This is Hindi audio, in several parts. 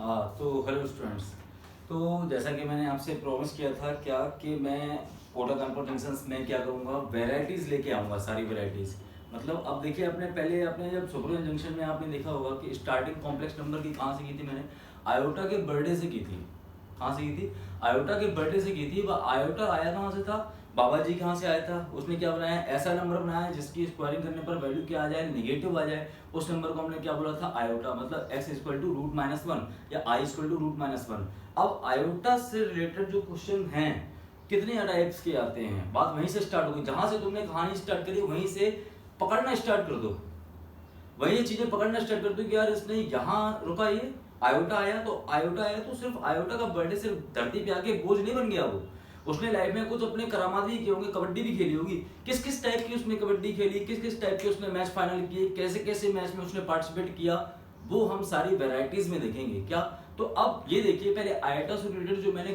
हाँ, तो हेलो स्टूडेंट्स। तो जैसा कि मैंने आपसे प्रॉमिस किया था क्या कि मैं कोटा कानपुर जंक्शंस में क्या करूँगा, वैरायटीज़ लेके आऊँगा, सारी वैरायटीज़। मतलब अब देखिए, अपने पहले आपने जब सुपरजन जंक्शन में आपने देखा होगा कि स्टार्टिंग कॉम्प्लेक्स नंबर की कहाँ से की थी मैंने, आयोटा के बर्थडे से की थी। कहाँ से की थी? आयोटा के बर्थडे से की थी। वह आयोटा आया कहाँ से था? बाबा जी कहाँ से आया था? उसने क्या बनाया? ऐसा नंबर बनाया जिसकी स्क्वायरिंग करने पर वैल्यू क्या आ जाए, नेगेटिव आ जाए। उस नंबर को हमने क्या बोला था? आयोटा। मतलब x equal to root minus one या i equal to root minus one. अब आयोटा से रिलेटेड जो क्वेश्चन हैं, कितने टाइप्स के आते हैं, बात वहीं से स्टार्ट होगी। जहां से तुमने कहानी स्टार्ट करी वहीं से पकड़ना स्टार्ट कर दो, वही ये चीजें पकड़ना स्टार्ट कर दो कि यार इसने यहाँ रुका, ये आयोटा आया तो आयोटा आया तो सिर्फ आयोटा का बर्थडे सिर्फ धरती पे आके बोझ नहीं बन गया। वो उसने लाइफ में कुछ अपने करामात भी किए होंगे, कबड्डी भी खेली होगी। किस किस टाइप की उसने कबड्डी खेली, किस किस टाइप के उसने मैच फाइनल किए, कैसे कैसे मैच में उसने पार्टिसिपेट किया, वो हम सारी वेराइटीज में देखेंगे क्या। तो अब ये देखिए, पहले आयोटा से रिलेटेड जो मैंने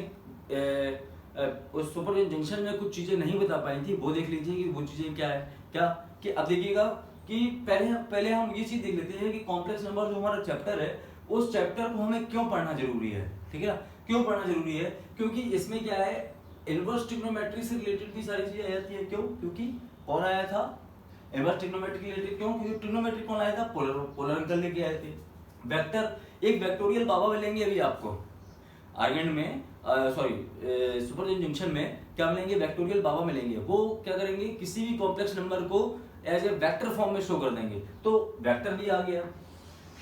उस सुपर जंक्शन में कुछ चीजें नहीं बता पाई थी, वो देख लीजिए कि वो चीजें क्या है। क्या कि अब देखिएगा कि पहले हम ये चीज देख लेते हैं कि कॉम्प्लेक्स नंबर जो हमारा चैप्टर है, उस चैप्टर को हमें क्यों पढ़ना जरूरी है। ठीक है ना? क्यों पढ़ना जरूरी है? क्योंकि इसमें क्या है, इनवर्स ट्रिग्नोमेट्री से रिलेटेड भी सारी चीजें आ जाती है। क्यों? क्योंकि कौन आया था इनवर्स ट्रिग्नोमेट्री के रिलेटेड? क्यों? क्योंकि ट्रिग्नोमेट्री कौन आया था? पोलर अंकल लेके आए थे। वेक्टर, एक वेक्टोरियल बाबा मिलेंगे अभी आपको आर्गेंड में, सॉरी सुपर जंक्शन में क्या मिलेंगे? वेक्टोरियल बाबा मिलेंगे। वो क्या करेंगे, किसी भी कॉम्प्लेक्स नंबर को एज ए वेक्टर फॉर्म में शो कर देंगे। तो वेक्टर भी आ गया,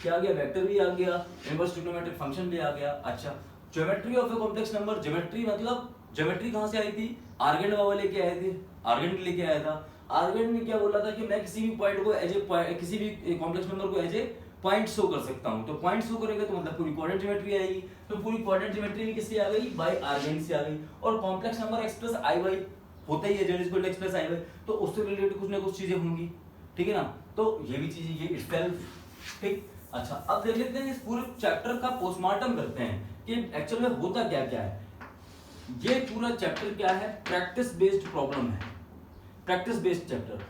क्या आ गया? वेक्टर भी आ गया, इनवर्स ट्रिग्नोमेट्रिक फंक्शन भी आ गया। अच्छा, geometry of a complex number. Geometry मतलब ज्योमेट्री कहां से आई थी? आर्गेंड बाबा लेके आए थे, आर्गेंड लेके आया था। आर्गेंड ने क्या बोला था कि मैं किसी भी पॉइंट को एज ए किसी भी कॉम्प्लेक्स नंबर को एज ए पॉइंट शो कर सकता हूं। तो पॉइंट शो करेंगे तो मतलब पूरी कोऑर्डिनेट ज्योमेट्री आएगी। तो पूरी कोऑर्डिनेट ज्योमेट्री भी किससे आ गई? बाय आर्गेंड से आ गई। और complex number x plus I Y होता ही है, z equal to x plus I Y, तो उससे रिलेटेड कुछ ना कुछ चीजें होंगी। ठीक है ना? तो ये भी चीजें ये इटसेल्फ। ठीक। अच्छा, अब देख लेते हैं इस पूरे चैप्टर का पोस्टमार्टम करते हैं कि एक्चुअल में होता क्या क्या है। ये पूरा चैप्टर क्या है? प्रैक्टिस बेस्ड प्रॉब्लम है, प्रैक्टिस बेस्ड चैप्टर।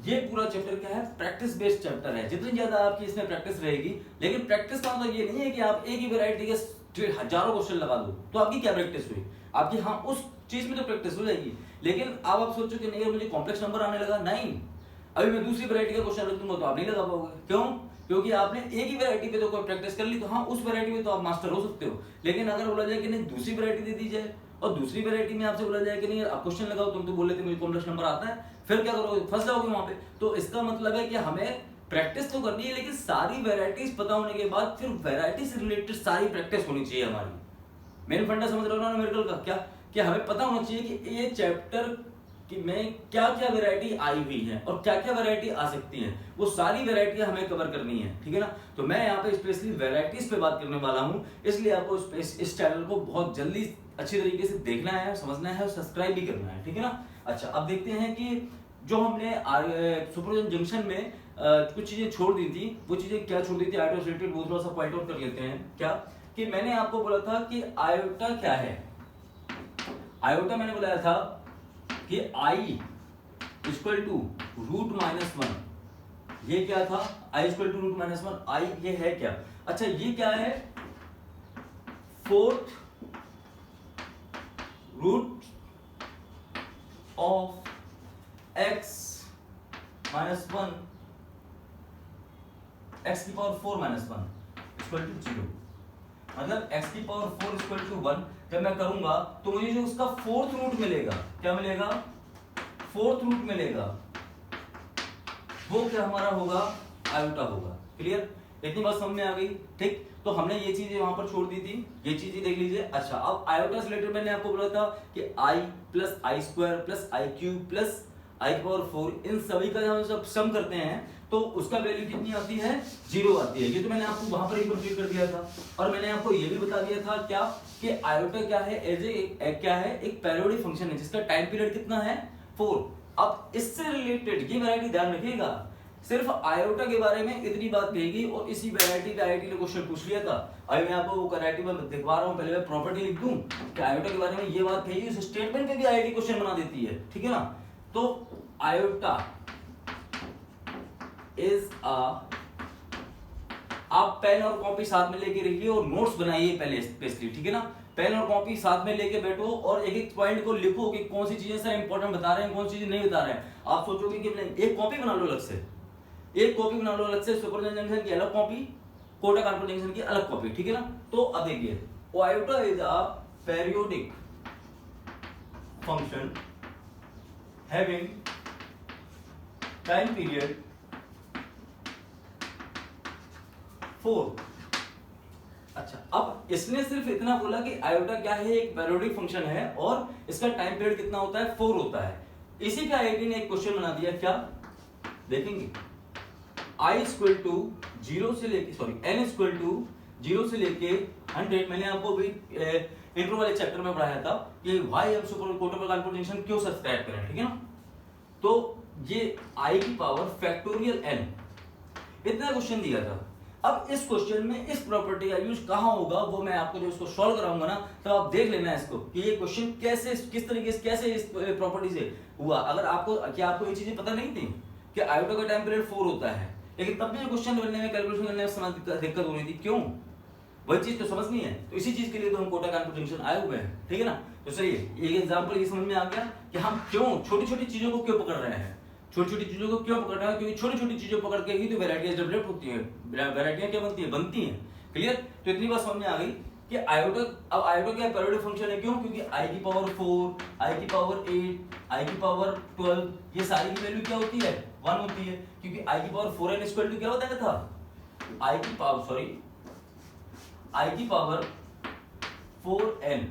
ये पूरा चैप्टर क्या है? प्रैक्टिस बेस्ड चैप्टर है। जितनी ज्यादा आपकी इसमें प्रैक्टिस रहेगी, लेकिन प्रैक्टिस का मतलब ये नहीं है कि आप एक ही वैरायटी के हजारों क्वेश्चन लगा दो तो आपकी क्या प्रैक्टिस हुई। आपकी हाँ उस चीज में तो प्रैक्टिस हो जाएगी, लेकिन अब आप सोचो कि नहीं मुझे कॉम्प्लेक्स नंबर आने लगा, नहीं अभी मैं दूसरी वैरायटी का क्वेश्चन रख दूंगा तो आप नहीं लगा पाओगे। क्यों? क्योंकि आपने एक ही वैरायटी पे तो कोई प्रैक्टिस कर ली, तो हाँ उस वैरायटी में तो आप मास्टर हो सकते हो। लेकिन अगर बोला जाए कि नहीं दूसरी वैरायटी दे दी जाए और दूसरी वैरायटी में आपसे बोला जाए कि नहीं आप क्वेश्चन लगाओ, तुम तो बोल रहे थे मुझे कॉम्प्लेक्स नंबर आता है, फिर क्या करोगे? फंस जाओगे वहां पे। तो इसका मतलब है कि हमें प्रैक्टिस तो करनी है, लेकिन सारी वैरायटीज पता होने के बाद फिर वैरायटी से रिलेटेड सारी प्रैक्टिस होनी चाहिए हमारी। मेन फंडा समझ रहे हो ना न्यूमेरिकल का? क्या कि हमें पता होना चाहिए कि ये चैप्टर कि में क्या क्या वैरायटी आई हुई है और क्या क्या वैरायटी आ सकती है, वो सारी वैरायटियां हमें कवर करनी है। ठीक है ना? तो मैं यहाँ पे स्पेशली वैरायटीज पे बात करने वाला हूँ, इसलिए आपको इस चैनल को बहुत जल्दी अच्छी तरीके से देखना है, समझना है और सब्सक्राइब भी करना है। ठीक है ना? अच्छा, अब देखते हैं कि जो हमने सुपरजन जंक्शन में कुछ चीजें छोड़ दी थी, वो चीजें क्या छोड़ दी थी आयोटा से रिलेटेड, वो थोड़ा सा पॉइंट आउट कर लेते हैं। क्या कि मैंने आपको बोला था कि आयोटा क्या है। आयोटा मैंने बताया था कि i equal to root minus one. ये क्या था? I equal to root minus one. I ये है क्या? अच्छा, ये क्या है? Fourth root of x minus one, x की power four minus one equal to zero. मतलब x की पावर 4 इक्वल टू 1 जब मैं करूंगा तो मुझे जो उसका फोर्थ रूट मिलेगा, क्या मिलेगा? फोर्थ रूट मिलेगा, वो क्या हमारा होगा? आयोटा होगा। क्लियर? इतनी बात समझ में आ गई? ठीक। तो हमने ये चीजें वहां पर छोड़ दी थी, ये चीजें देख लीजिए। अच्छा, अब आयोटा से रिलेटेड मैंने आपको बोला था कि i plus i square plus i cube plus i की पावर 4, इन सभी का जब सब सम करते हैं तो उसका वैल्यू कितनी आती है? 0 आती है। ये तो मैंने आपको वहां पर ही कंप्लीट कर दिया था। और मैंने आपको ये भी बता दिया था क्या कि आयोटा क्या है? एज ए क्या है? एक पीरियोडिक फंक्शन है जिसका टाइम पीरियड कितना है? 4। अब इससे रिलेटेड ये वैरायटी ध्यान रखिएगा, सिर्फ आयोटा के बारे में इतनी बात कहेगी और इसी वैरायटी का आईआईटी ने क्वेश्चन पूछ लिया था। अभी मैं आपको वो वैरायटी में दिखवा रहा हूं, पहले मैं प्रॉपर्टी लिख दूं कि आयोटा के बारे में ये बात कहेगी, उस स्टेटमेंट पे भी आईआईटी क्वेश्चन बना देती है। ठीक है ना? तो आयोटा इज आप पेन और कॉपी साथ में लेके रखिए और नोट्स बनाइए पहले स्पेशली, ठीक है ना। पेन और कॉपी साथ में लेके बैठो और एक एक पॉइंट को लिखो कि कौन सी चीजें सर इंपॉर्टेंट बता रहे हैं, कौन सी चीजें नहीं बता रहे हैं। आप सोचोगे कि एक कॉपी बना लो अलग से, एक कॉपी बना लो अलग से, सुपरपोजिशन जंक्शन की अलग कॉपी, कोटा कॉन्फोर्ड जंक्शन की अलग कॉपी, ठीक है ना। तो अब देखिए iota is a periodic function having time period 4। अच्छा, अब इसने सिर्फ इतना बोला कि आयोटा क्या है, एक पेरियोडिक फंक्शन है और इसका टाइम पीरियड कितना होता है, 4 होता है। इसी का आईटी ने एक क्वेश्चन बना दिया, क्या देखेंगे, i इक्वल टू 0 से लेके n इक्वल टू 0 से लेके 100। मैंने आपको भी इंट्रो वाले चैप्टर में पढ़ाया था कि व्हाई हम सुपर कोटा कॉन्फोर्ड जंक्शन क्यों सब्सक्राइब करें, ठीक है ना। तो ये i की पावर फैक्टोरियल n, इतना क्वेश्चन दिया था। अब इस क्वेश्चन में इस प्रॉपर्टी का यूज कहां होगा वो मैं आपको जो इसको सॉल्व कराऊंगा ना, तो आप देख लेना इसको कि ये क्वेश्चन कैसे, किस तरीके से, कैसे इस प्रॉपर्टी से हुआ। अगर आपको, क्या आपको ये चीजें पता नहीं थी कि आयोटा का टाइम पीरियड 4 होता है, लेकिन तब भी क्वेश्चन बनने में, कैलकुलेशन करने में समझ दिक्कत हो रही थी, क्यों, वही चीज तो समझनी है। तो इसी चीज के लिए तो हम कोटा कॉन्फोर्ड जंक्शन आए हुए हैं, ठीक है ना। तो सही है, एक एग्जांपल ये समझ में आ गया कि हम क्यों छोटी छोटी चीजों को क्यों पकड़ रहे हैं, छोटी छोटी चीजों को क्यों पकड़ रहे हैं, क्योंकि छोटी छोटी चीजों पकड़ के ही तो वैरायटीज डेवलप होती है, वैरायटियां क्या बनती हैं। क्लियर। तो इतनी बात समझ में आ गई कि आयोटा, अब आयोटा क्या पेरियोडिक फंक्शन है, क्यों, क्योंकि i की पावर 4, i की पावर 8, i की पावर 12, ये सारी की वैल्यू क्या होती है, 1 होती है। क्योंकि i की पावर 4n इक्वल टू क्या बताया था, i की पावर i की power 4n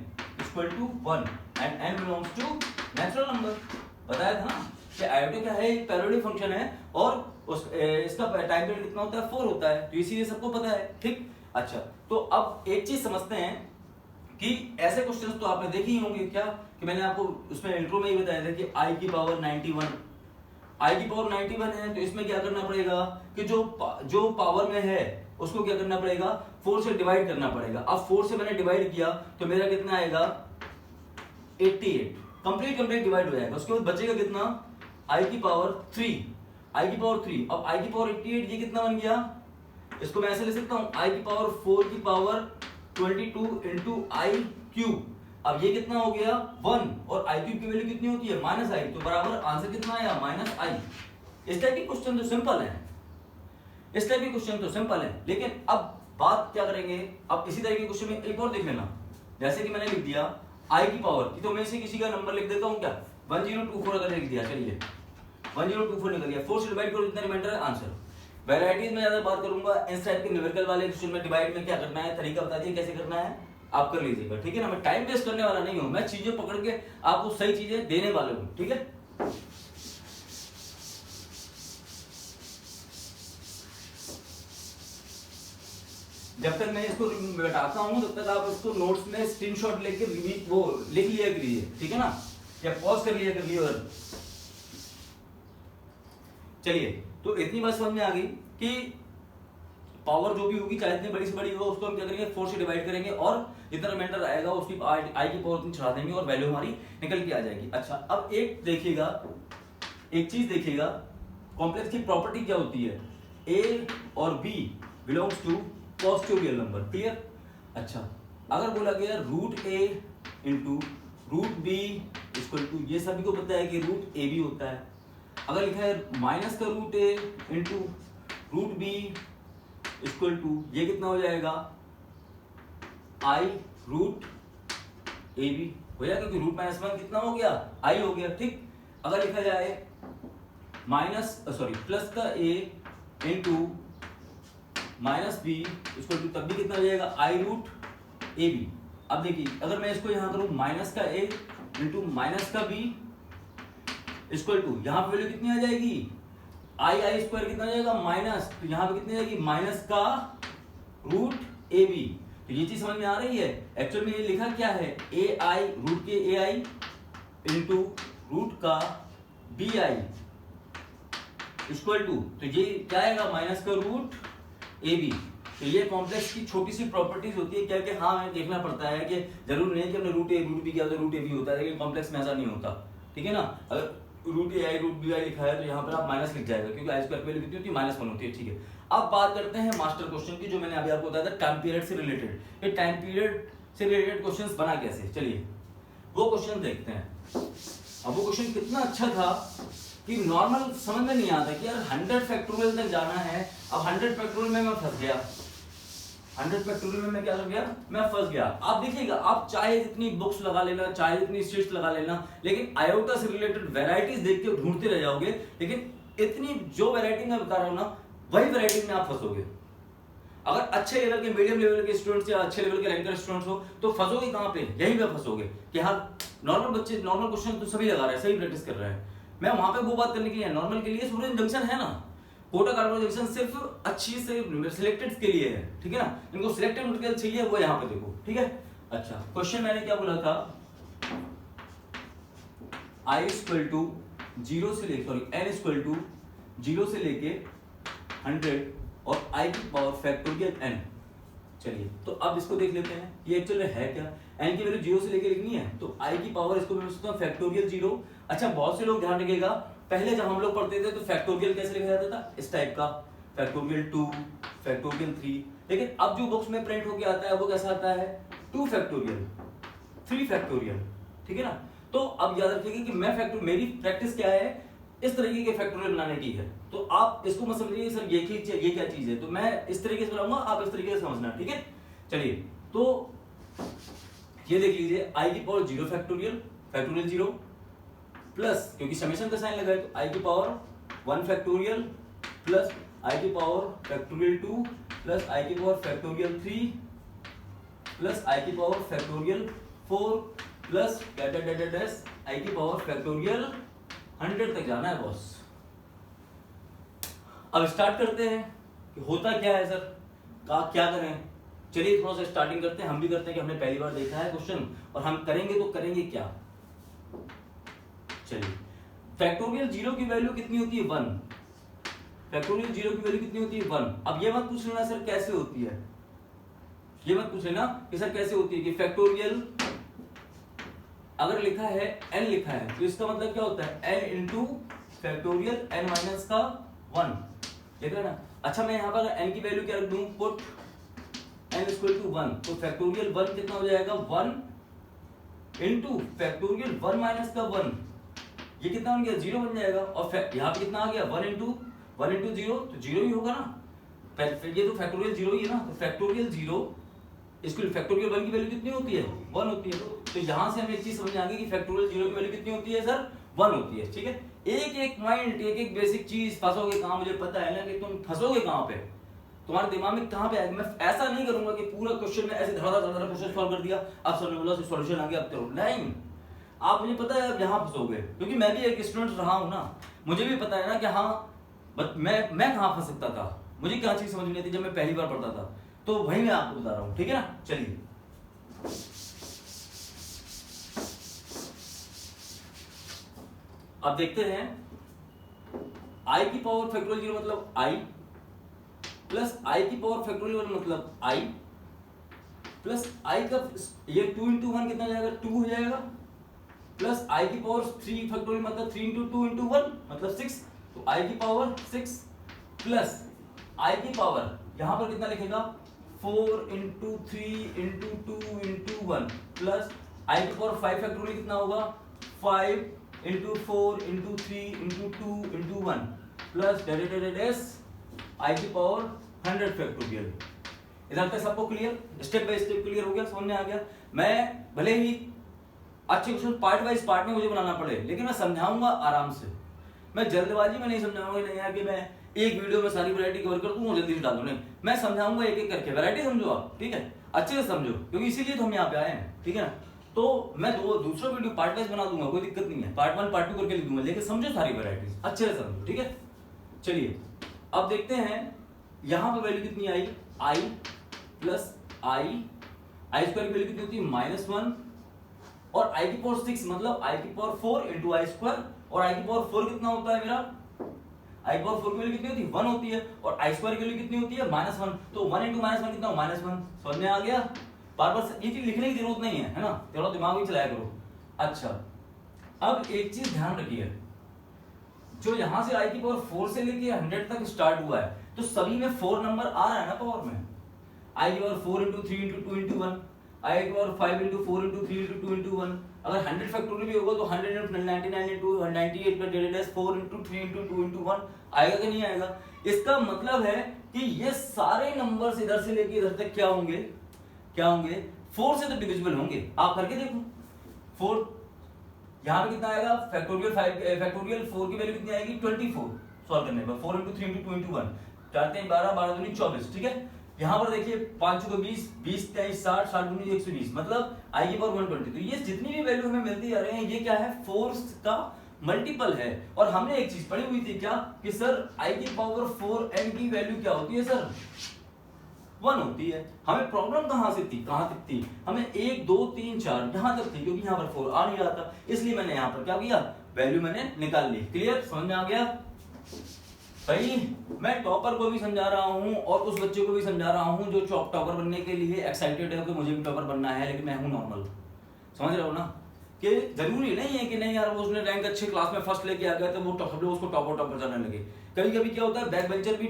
equal to 1 and n belongs to natural number, बताया था ना कि आयोटा क्या है, एक पेरियोडिक फंक्शन है और इसका टाइम पीरियड कितना होता है, 4 होता है। तो इसीलिए सबको पता है, ठीक। अच्छा, तो अब एक चीज समझते हैं कि ऐसे क्वेश्चंस तो आपने देखे ही होंगे, क्या कि मैंने आपको उसमें इंट्रो में ही बताया था कि i की पावर 91, i की पावर 91 है, तो इसमें क्या करना पड़ेगा कि जो पावर में है उसको क्या करना पड़ेगा, 4 से डिवाइड करना पड़ेगा। अब 4 से मैंने डिवाइड किया तो मेरा कितना आएगा, 88, कंप्लीट डिवाइड हो जाएगा। उसके बाद बचेगा कितना, i की पावर 3, i की पावर 3। अब i की पावर 88, ये कितना बन गया, इसको मैं ऐसे ले सकता हूं, i की पावर 4 की पावर 22 इंटू आई क्यूब। अब ये कितना हो गया, 1, और i क्यूब की वैल्यू कितनी होती है, -i, तो बराबर आंसर कितना आया, -i। इस टाइप के क्वेश्चन तो सिंपल है, इस टाइप के क्वेश्चन तो सिंपल है। लेकिन अब बात क्या करेंगे, अब इसी तरह के क्वेश्चन में एक और देख लेना, जैसे कि मैंने लिख दिया i की पावर की, तो मैं इसे किसी का नंबर लिख देता हूं, क्या 1024 अगर लिख दिया, चलिए 1024 निकल गया, 4 से डिवाइड करो, जितना रिमाइंडर है आंसर। वैरायटीज में ज्यादा बात करूंगा, इस टाइप के न्यूमेरिकल वाले क्वेश्चन में डिवाइड में क्या करना है, तरीका बता दिए कैसे करना है, आप कर लीजिएगा, ठीक है ना। मैं टाइम वेस्ट करने वाला नहीं हूं, मैं चीजें पकड़ के आपको सही चीजें देने वाला हूं, ठीक है। जब तक मैं इसको बैठाता हूं तब तक आप इसको नोट्स में स्क्रीनशॉट लेके वो लिख लिया करिए, ठीक है ना, या पॉज कर लिया करिए। और चलिए, तो इतनी बात समझ में आ गई कि पावर जो भी होगी, चाहे इतनी बड़ी से बड़ी हो, उसको हम क्या करेंगे, 4 से डिवाइड करेंगे और जितना रिमाइंडर आएगा उसकी i की पावर उतनी चढ़ा देंगे और वैल्यू हमारी निकल के आ जाएगी। अच्छा, अब एक देखिएगा, एक चीज देखिएगा, कॉम्प्लेक्स की प्रॉपर्टी क्या होती है, a और b belongs to positive real number, clear. अच्छा, अगर बोला गया √a into √b equal to, ये सभी को पता है कि √ab होता है। अगर लिखा है माइनस का √a into √b equal to, ये कितना हो जाएगा, i √ab हो जाएगा, क्योंकि √-1 कितना हो गया, i हो गया, ठीक। अगर लिखा जाए प्लस का a into minus B equal to, तब भी कितना हो जाएगा, i √ab। अब देखिए, अगर मैं इसको यहां करूं माइनस का a इंटू माइनस का b इक्वल टू, यहां पे वैल्यू कितनी आ जाएगी, i स्क्वायर कितना हो जाएगा, माइनस, तो यहां पे कितनी आ जाएगी, माइनस का √ab। तो ये चीज समझ में आ रही है। एक्चुअल में ये लिखा क्या है, ai रूट के ai इंटू रूट का bi इक्वल टू, तो ये क्या आएगा, माइनस का √ab। तो ये कॉम्प्लेक्स की छोटी सी प्रॉपर्टीज होती है, क्या कि हाँ हमें देखना पड़ता है कि जरूर नहीं कि हमने √a √b किया तो √ab होता है, लेकिन कॉम्प्लेक्स में ऐसा नहीं होता, ठीक है ना। अगर root A I root B I लिखा है तो यहाँ पर आप माइनस लिख जाएगा क्योंकि आई स्क्वायर की वैल्यू कितनी होती है -1 होती है। ठीक है, अब बात करते हैं मास्टर क्वेश्चन की, जो मैंने अभी आपको बताया था टाइम पीरियड से रिलेटेड। ये टाइम पीरियड से रिलेटेड क्वेश्चंस बना कैसे, चलिए वो क्वेश्चन देखते हैं। अब वो क्वेश्चन कितना अच्छा था कि नॉर्मल समझ में नहीं आता कि यार 100 फैक्टोरियल तक जाना है। अब 100 फैक्टोरियल में मैं फंस गया, 100 फैक्टोरियल में मैं क्या कर गया, मैं फंस गया। आप देखिएगा, आप चाहे जितनी बुक्स लगा लेना, चाहे जितनी शीट्स लगा लेना, लेकिन आयोटा से रिलेटेड वैरायटीज देख के ढूंढते रह जाओगे, लेकिन इतनी जो वैरायटी मैं बता रहा हूं ना, वही वैरायटी में आप फंसोगे। अगर अच्छे लेवल के, मीडियम लेवल के स्टूडेंट्स या अच्छे लेवल के रैंकर स्टूडेंट्स हो तो फंसोगे कहां पे, यहीं पे फंसोगे कि हाँ नॉर्मल बच्चे नॉर्मल क्वेश्चन तो सभी लगा रहे हैं, सही प्रैक्टिस कर रहे हैं। मैं वहां पे वो बात करने के लिए, नॉर्मल के लिए सूरज जंक्शन है ना, कोटा कार्बन जंक्शन सिर्फ अच्छी से सिलेक्टेड के लिए है, ठीक है ना, इनको सिलेक्टेड मटेरियल चाहिए, वो यहाँ पे देखो। ठीक है, अच्छा क्वेश्चन मैंने क्या बोला था, i इक्वल टू 0 से लेके, सॉरी n इक्वल टू 0 से लेके 100 और i की पावर फैक्टोरियल n। चलिए तो अब इसको देख लेते हैं, ये एक्चुअल में है क्या। n की वैल्यू 0 से लेके लिखनी है तो i की पावर, इसको मैं सोचता हूँ फैक्टोरियल 0। अच्छा बहुत से लोग ध्यान रखिएगा, पहले जब हम लोग पढ़ते थे तो फैक्टोरियल कैसे लिखा जाता था, इस टाइप का, फैक्टोरियल 2, फैक्टोरियल 3। लेकिन अब जो बुक्स में प्रिंट होके आता है वो कैसा आता है, 2 फैक्टोरियल, 3 फैक्टोरियल। ठीक है ना, तो अब याद रखिएगा कि मैं फैक्टर, मेरी प्रैक्टिस क्या है, इस तरीके के फैक्टोरियल बनाने की है। तो आप इसको मत समझिए सर ये क्या चीज है, तो मैं इस तरीके से बनाऊंगा, आप इस तरीके से समझना। ठीक है, चलिए तो ये देख लीजिए, i की पावर 0 फैक्टोरियल, फैक्टोरियल 0 प्लस, क्योंकि समेशन का साइन लगा है तो i की पावर 1 फैक्टोरियल प्लस i की पावर फैक्टोरियल 2 प्लस i की पावर फैक्टोरियल 3 प्लस i की पावर फैक्टोरियल 4 प्लस i की पावर फैक्टोरियल 100 तक जाना है बॉस। अब स्टार्ट करते हैं कि होता क्या है सर, क्या करें। चलिए थोड़ा सा स्टार्टिंग करते हैं, हम भी करते हैं कि हमने पहली बार देखा है क्वेश्चन और हम करेंगे तो करेंगे क्या। चलिए फैक्टोरियल 0 की वैल्यू कितनी होती है, 1। फैक्टोरियल 0 की वैल्यू कितनी होती है, 1। अब ये मत पूछ लेना सर कैसे होती है, ये मत पूछ लेना कि सर कैसे होती है, कि फैक्टोरियल अगर लिखा है n लिखा है तो इसका मतलब क्या होता है, n into factorial n minus का 1, देख रहे ना। अच्छा मैं यहाँ पर n की वैल्यू क्या रख दूं, पुट n इक्वल टू 1, तो फैक्टोरियल 1 कितना हो जाएगा, 1 इंटू फैक्टोरियल 1 माइनस का 1, ये कितना बन गया, 0 बन जाएगा। और यहाँ पे कितना आ गया, 1 इंटू 0 तो 0 ही होगा ना, ये तो फैक्टोरियल 0 ही है ना, तो फैक्टोरियल 0 इसको फैक्टोरियल 1 की वैल्यू कितनी होती है, 1 होती है। तो यहां से हमें एक चीज समझ आ गई कि फैक्टोरियल 0 की वैल्यू कितनी होती है सर, 1 होती है। ठीक है, एक एक पॉइंट, एक एक बेसिक चीज फंसोगे कहां, मुझे पता है ना कि तुम फंसोगे कहां पे, तुम्हारे दिमाग में कहां पे आएगा। मैं ऐसा नहीं करूंगा कि पूरा क्वेश्चन में ऐसे धड़ाधड़ क्वेश्चन सॉल्व कर दिया, अब सर ने बोला सॉल्यूशन आ गया अब करो, नहीं। आप मुझे पता है अब यहाँ फंसोगे, क्योंकि मैं भी एक स्टूडेंट रहा हूं ना, मुझे भी पता है ना कि हाँ मैं कहां फंस सकता था, मुझे क्या चीज समझ नहीं थी जब मैं पहली बार पढ़ता था, तो वही मैं आपको बता रहा हूं। ठीक है ना, चलिए अब देखते हैं, i की पावर फैक्टोरियल 0 मतलब i प्लस i की पावर फैक्टोरियल 1 मतलब i प्लस i का ये 2 इंटू 1 कितना जाएगा, 2 हो जाएगा, प्लस i की पावर 3 फैक्टोरियल मतलब 3 इंटू 2 इंटू 1 मतलब 6, तो i की पावर 6 प्लस i की पावर यहां पर कितना लिखेगा, 4 into 3 into 2 into 1 plus i की पावर 5 फैक्टोरियल कितना होगा, 5 into 4 into 3 into 2 into 1 plus i की पावर 100 फैक्टोरियल। इधर तक सबको clear, step by step clear हो गया, समझ में आ गया। मैं भले ही अच्छे क्वेश्चन पार्ट वाइज पार्ट में मुझे बनाना पड़े, लेकिन मैं समझाऊंगा आराम से, मैं जल्दबाजी में नहीं समझाऊंगा, नहीं है कि मैं एक वीडियो में सारी वैरायटी कवर कर दूं और जल्दी से डाल दूं, नहीं, मैं समझाऊंगा एक एक करके, वैरायटी समझो आप, ठीक है, अच्छे से समझो, क्योंकि इसीलिए तो हम यहाँ पे आए हैं। ठीक है ना, तो मैं दूसरा वीडियो पार्ट वाइज बना दूंगा, कोई दिक्कत नहीं है, पार्ट 1 पार्ट 2 करके लिख दूंगा, लेकिन समझो सारी वैरायटीज अच्छे से समझो। ठीक है, चलिए अब देखते हैं यहां पर वैल्यू कितनी आई, i प्लस i स्क्वायर की वैल्यू कितनी होती है, -1 और i की पावर 6 मतलब i की पावर 4 इंटू आई स्क्वायर, और i की पावर 4 कितना होता है मेरा, i की पावर 4 की वैल्यू कितनी होती है, 1 होती है, और i स्क्वायर की वैल्यू कितनी होती है, -1, तो 1 इंटू -1 कितना, -1। समझ में आ गया, बार बार ये चीज लिखने की जरूरत नहीं है, है ना, थोड़ा दिमाग भी चलाया करो। अच्छा अब एक चीज ध्यान रखिए, जो यहाँ से i की पावर 4 से लेके 100 तक स्टार्ट हुआ है, तो सभी में 4 नंबर आ रहा है ना पावर में। i की power 4 into 3 into 2 into 1, i की power 5 into 4 into 3 into 2 into 1। अगर 100 फैक्टोरियल भी होगा तो 100 into 99 into 98 का data dash 4 into 3 into 2 into 1 आएगा कि नहीं आएगा। इसका मतलब है कि ये सारे नंबर्स इधर से लेके इधर तक क्या होंगे 4 से तो डिविजिबल होंगे। आप करके देखो 4 यहाँ पे कितना आएगा, फैक्टोरियल 4 की वैल्यू कितनी आएगी 24 सॉल्व करने पर। 4 into 3 into 2 into 1, 4 3 12 12 दूनी 24, ठीक है। यहाँ पर देखिए 5 को 20 20 23 60 60 दूनी 120, मतलब i की पावर 120। तो ये जितनी भी वैल्यू हमें मिलती आ रहे हैं ये क्या है, 4 का मल्टीपल है। और हमने एक चीज पढ़ी हुई थी क्या कि सर i की पावर 4n की वैल्यू क्या होती है सर 1 होती है। हमें प्रॉब्लम कहां तक थी, हमें 1 2 3 4 यहां तक थी, क्योंकि यहां पर 4 आ नहीं रहा था, इसलिए मैंने यहां पर क्या किया, वैल्यू मैंने निकाल ली। क्लियर, समझ में आ गया भाई। मैं टॉपर को भी समझा रहा हूं और उस बच्चे को भी समझा रहा हूं जो टॉपर बनने के लिए एक्साइटेड है कि मुझे भी टॉपर बनना है, लेकिन मैं हूं नॉर्मल। समझ रहे हो ना कि जरूरी नहीं है कि नहीं यार वो उसने रैंक अच्छे क्लास में फर्स्ट लेके आ गया तो वो सब लोग उसको टॉपर जाने लगे। कभी कभी क्या होता है, बैक बेंचर भी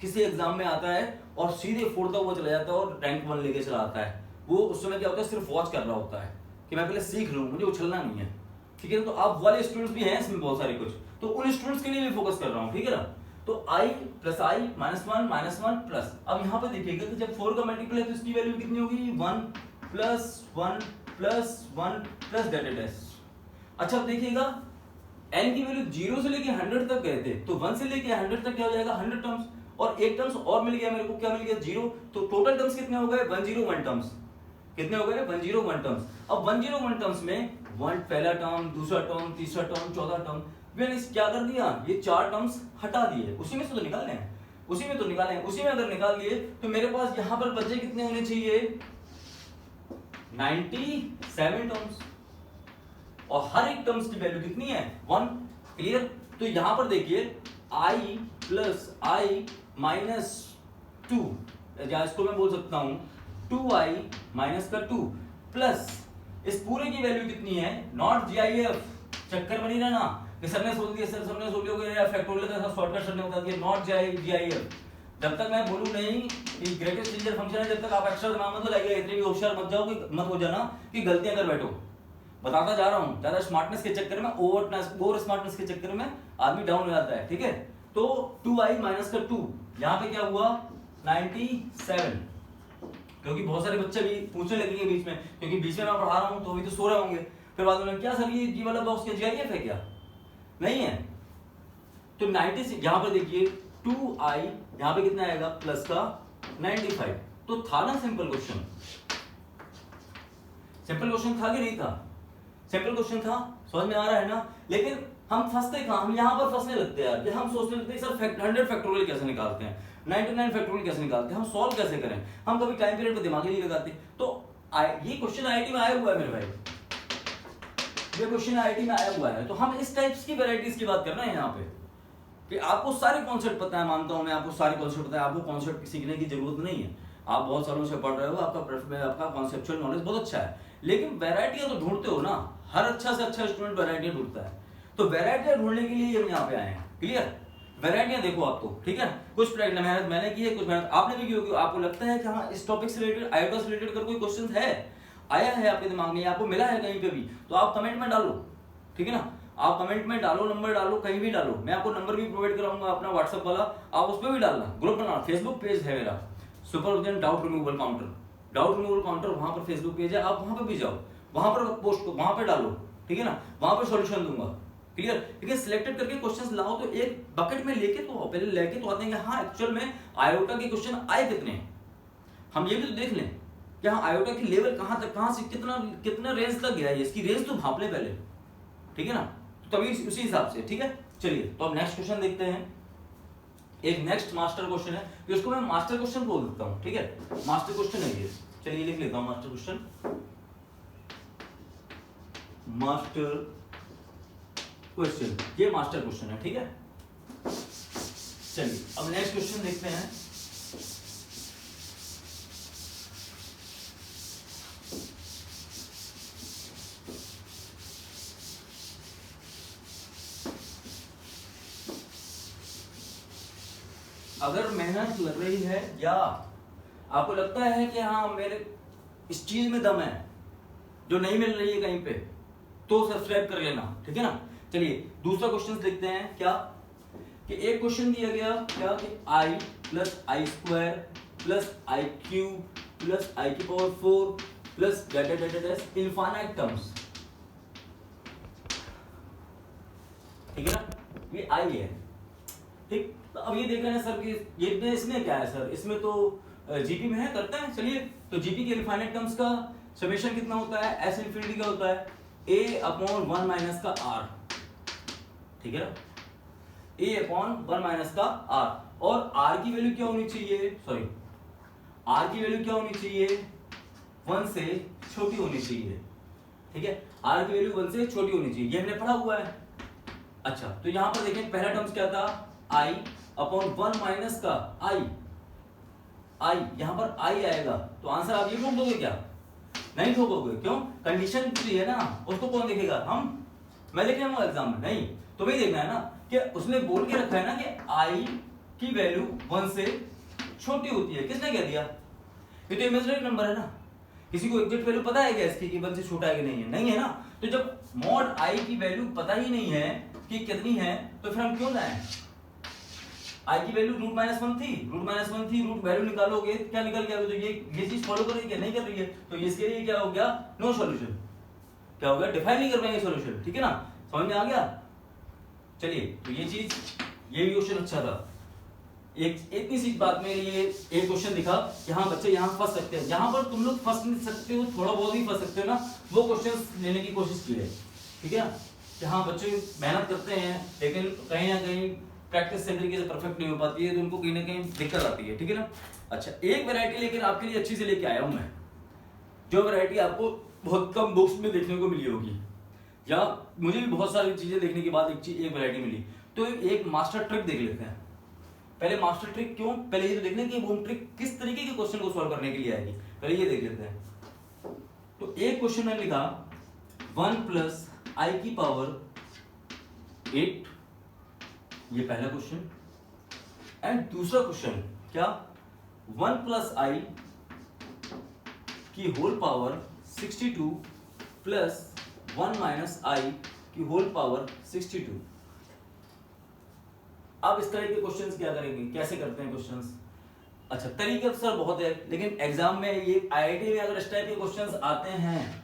किसी एग्जाम में आता है और सीधे फोड़ता हुआ चला जाता है और रैंक 1 लेके चला आता है। वो उस समय क्या होता है, सिर्फ वॉच कर रहा होता है कि मैं पहले सीख लूं, मुझे उछलना नहीं है, ठीक है। तो आप वाले स्टूडेंट्स भी हैं इसमें बहुत सारे कुछ, तो उन स्टूडेंट्स के लिए भी फोकस कर रहा हूं, ठीक है ना। तो i plus i minus 1 plus, अब यहाँ पे देखिएगा कि जब 4 का मल्टीपल है तो इसकी वैल्यू कितनी होगी 1 plus 1 plus 1 plus data dash. अच्छा देखिएगा n की वैल्यू 0 से लेके 100 तक गए थे, तो 1 से लेके 100 तक क्या हो जाएगा 100 टर्म्स, और एक टर्म्स और मिल गया मेरे को, क्या मिल गया 0। तो टोटल टर्म्स कितने हो गए 101 टर्म्स, कितने हो गए 101 टर्म्स। अब 101 टर्म्स में 1 पहला टर्म, दूसरा टर्म, तीसरा टर्म, चौथा टर्म, मैंने क्या कर दिया, ये 4 टर्म्स हटा दिए, उसी में से तो निकालने हैं, उसी में अगर निकाल लिए तो मेरे पास यहां पर बचे कितने होने चाहिए 97 टर्म्स, और हर एक टर्म्स की वैल्यू कितनी है 1। क्लियर, तो यहां पर देखिए i प्लस i माइनस 2, या इसको मैं बोल सकता हूं 2i माइनस का 2 प्लस इस पूरे की वैल्यू कितनी है, नॉट GIF, चक्कर में नहीं रहना कि सर ने सोच दिया, सर सबने सोच लिया फैक्टोरियल का शॉर्टकट सर ने बता दिया, नॉट GIF। जब तक मैं बोलूं नहीं कि ग्रेटेस्ट इंटीजर फंक्शन है, जब तक आप एक्स्ट्रा दिमाग मत लगाइए, इतने भी होशियार मत जाओ कि मत हो जाना कि गलतियां कर बैठो। बताता जा रहा हूं, ज्यादा स्मार्टनेस के चक्कर में, ओवर स्मार्टनेस के चक्कर में आदमी डाउन हो जाता है, ठीक है। तो 2i माइनस का 2, यहाँ पे क्या हुआ 97, क्योंकि बहुत सारे बच्चे भी पूछने लगेंगे बीच में, क्योंकि बीच में मैं पढ़ा रहा हूं तो अभी तो सो रहे होंगे, फिर बाद में क्या सर ये वाला बॉक्स क्या GIF है क्या, नहीं है। तो 96 यहाँ पर देखिए 2i यहाँ पे कितना आएगा प्लस का 95। तो था ना सिंपल क्वेश्चन, सिंपल क्वेश्चन था कि नहीं था, सिंपल क्वेश्चन था, समझ में आ रहा है ना। लेकिन हम फंसते कहां, हम यहाँ पर फंसने लगते हैं यार, हम सोचने लगते हैं सर 100 फैक्टोरियल कैसे निकालते हैं, 99 फैक्टोरियल कैसे निकालते हैं, हम सॉल्व कैसे करें, हम कभी टाइम पीरियड पर दिमाग ही नहीं लगाते। तो ये क्वेश्चन IIT में आया हुआ है मेरे भाई, ये क्वेश्चन IIT में आया हुआ है। तो हम इस टाइप्स की वैरायटीज की बात कर रहे हैं यहाँ पे कि आपको सारे कॉन्सेप्ट पता है, मानता हूं मैं आपको सारे कॉन्सेप्ट पता है, आपको कॉन्सेप्ट सीखने की जरूरत नहीं है, आप बहुत सालों से पढ़ रहे हो, आपका कॉन्सेप्चुअल नॉलेज बहुत अच्छा है, लेकिन वैरायटियां तो ढूंढते हो ना, हर अच्छा से अच्छा स्टूडेंट वैरायटियां ढूंढता है, तो वैरायटियां ढूंढने के लिए हम यहाँ पे आए हैं। क्लियर, वैरायटियां देखो आप तो, ठीक है। कुछ मेहनत मैंने की है, कुछ मेहनत आपने भी की होगी। आपको लगता है कि हाँ इस टॉपिक से रिलेटेड, आयोटा से रिलेटेड अगर कोई क्वेश्चन है, आया है आपके दिमाग में, आपको मिला है कहीं पे भी, तो आप कमेंट में डालो, ठीक है ना। आप कमेंट में डालो, नंबर डालो, कहीं भी डालो, मैं आपको नंबर भी प्रोवाइड कराऊंगा अपना व्हाट्सएप वाला, आप उस पर भी डालना, ग्रुप बनाना, फेसबुक पेज है मेरा सुपरविजन डाउट रिमूवल काउंटर, वहां पर फेसबुक पेज है, आप वहां पर भी जाओ, वहां पर पोस्ट, वहां पर डालो, ठीक है ना, वहां पर सॉल्यूशन दूंगा। क्लियर, लेकिन सिलेक्टेड करके क्वेश्चंस लाओ तो एक बकेट में लेके तो पहले लेके तो आते हैं हाँ एक्चुअल में आयोटा के क्वेश्चन आए कितने, हम ये भी तो देख लें कि हाँ आयोटा की लेवल कहां तक, कहां से कितना रेंज तक गया है, इसकी रेंज तो भाप ले पहले, ठीक है ना, तो तभी उसी हिसाब से, ठीक है। चलिए तो अब नेक्स्ट क्वेश्चन देखते हैं। एक नेक्स्ट मास्टर क्वेश्चन है, इसको मैं मास्टर क्वेश्चन बोल देता हूं, ठीक है, मास्टर क्वेश्चन है ये, चलिए लिख लेता हूं मास्टर क्वेश्चन, ये मास्टर क्वेश्चन है, ठीक है। चलिए अब नेक्स्ट क्वेश्चन देखते हैं। अगर मेहनत लग रही है या आपको लगता है कि हाँ मेरे इस चीज में दम है जो नहीं मिल रही है कहीं पे, तो सब्सक्राइब कर लेना, ठीक है ना। चलिए दूसरा क्वेश्चन देखते हैं। क्या कि एक क्वेश्चन दिया गया क्या कि i plus i square plus i cube plus i की पावर 4 प्लस इनफाइनाइट टर्म्स, ठीक है ना, ये i है, ठीक। तो अब ये देख रहे हैं सर कि ये इसमें क्या है सर, इसमें तो जीपी में है, करते हैं। चलिए तो जीपी के इनफाइनाइट टर्म्स का समेशन कितना होता है, एस इनफिनिटी का होता है a अपॉन 1 माइनस का r, ठीक है ना, a अपॉन 1 माइनस का r। और r की वैल्यू क्या होनी चाहिए, सॉरी r की वैल्यू क्या होनी चाहिए, 1 से छोटी होनी चाहिए, ठीक है। r की वैल्यू 1 से छोटी होनी चाहिए, ये हमने पढ़ा हुआ है। अच्छा तो यहां पर देखें पहला टर्म्स क्या था, i अपॉन 1 माइनस का i, यहां पर i आएगा, तो आंसर आप ये ठोक दोगे क्या, नहीं ठोकोगे, क्यों, कंडीशन पूरी है ना, उसको कौन देखेगा, हम, मैं लिख रहा हूं एग्जाम में, नहीं तुम्हें देखना है ना कि उसने बोल के रखा है ना कि i की वैल्यू 1 से छोटी होती है, किसने कह दिया, ये तो इमेजिनरी नंबर है ना, किसी को एग्जैक्ट वैल्यू पता है क्या इसकी कि 1 से छोटा है कि नहीं है, नहीं है ना। तो जब मॉड i की वैल्यू पता ही नहीं है कि कितनी है, तो फिर हम क्यों लाए, i की वैल्यू √-1 थी, रूट वैल्यू निकालोगे क्या निकल गया, तो ये चीज फॉलो कर रही है नहीं कर रही है, तो इसके लिए क्या हो गया, नो सॉल्यूशन, क्या हो गया, डिफाइन नहीं कर पाएंगे सॉल्यूशन, ठीक है ना, समझ में आ गया। चलिए तो ये चीज, ये भी क्वेश्चन अच्छा था, एक इतनी सी बात में ये एक क्वेश्चन दिखा कि हाँ बच्चे यहाँ फंस सकते हैं, जहां पर तुम लोग फंस नहीं सकते हो, थोड़ा बहुत ही फंस सकते हो ना, वो क्वेश्चन लेने की कोशिश की है, ठीक है, कि हाँ बच्चे मेहनत करते हैं लेकिन कहीं ना कहीं प्रैक्टिस सही तरीके से परफेक्ट नहीं हो पाती है, तो उनको कहीं ना कहीं दिक्कत आती है, ठीक है ना। अच्छा एक वैरायटी लेकिन आपके लिए अच्छी से लेके आया हूं मैं, जो वैरायटी आपको बहुत कम बुक्स में देखने को मिली होगी, या मुझे भी बहुत सारी चीजें देखने के बाद एक वैरायटी मिली, तो एक मास्टर ट्रिक देख लेते हैं। पहले मास्टर ट्रिक क्यों, पहले ये तो देख लें कि वो ट्रिक किस तरीके के क्वेश्चन को सॉल्व करने के लिए आएगी, पहले ये देख लेते हैं। तो एक क्वेश्चन में लिखा 1 प्लस आई की पावर 8, ये पहला क्वेश्चन, एंड दूसरा क्वेश्चन क्या, 1 प्लस आई की होल पावर 62 प्लस 1 माइनस आई की होल पावर 62। अब इस तरह के क्वेश्चंस क्या करेंगे, कैसे करते हैं क्वेश्चंस, अच्छा तरीके सर बहुत है, लेकिन एग्जाम में ये आईआईटी में अगर इस टाइप के क्वेश्चंस आते हैं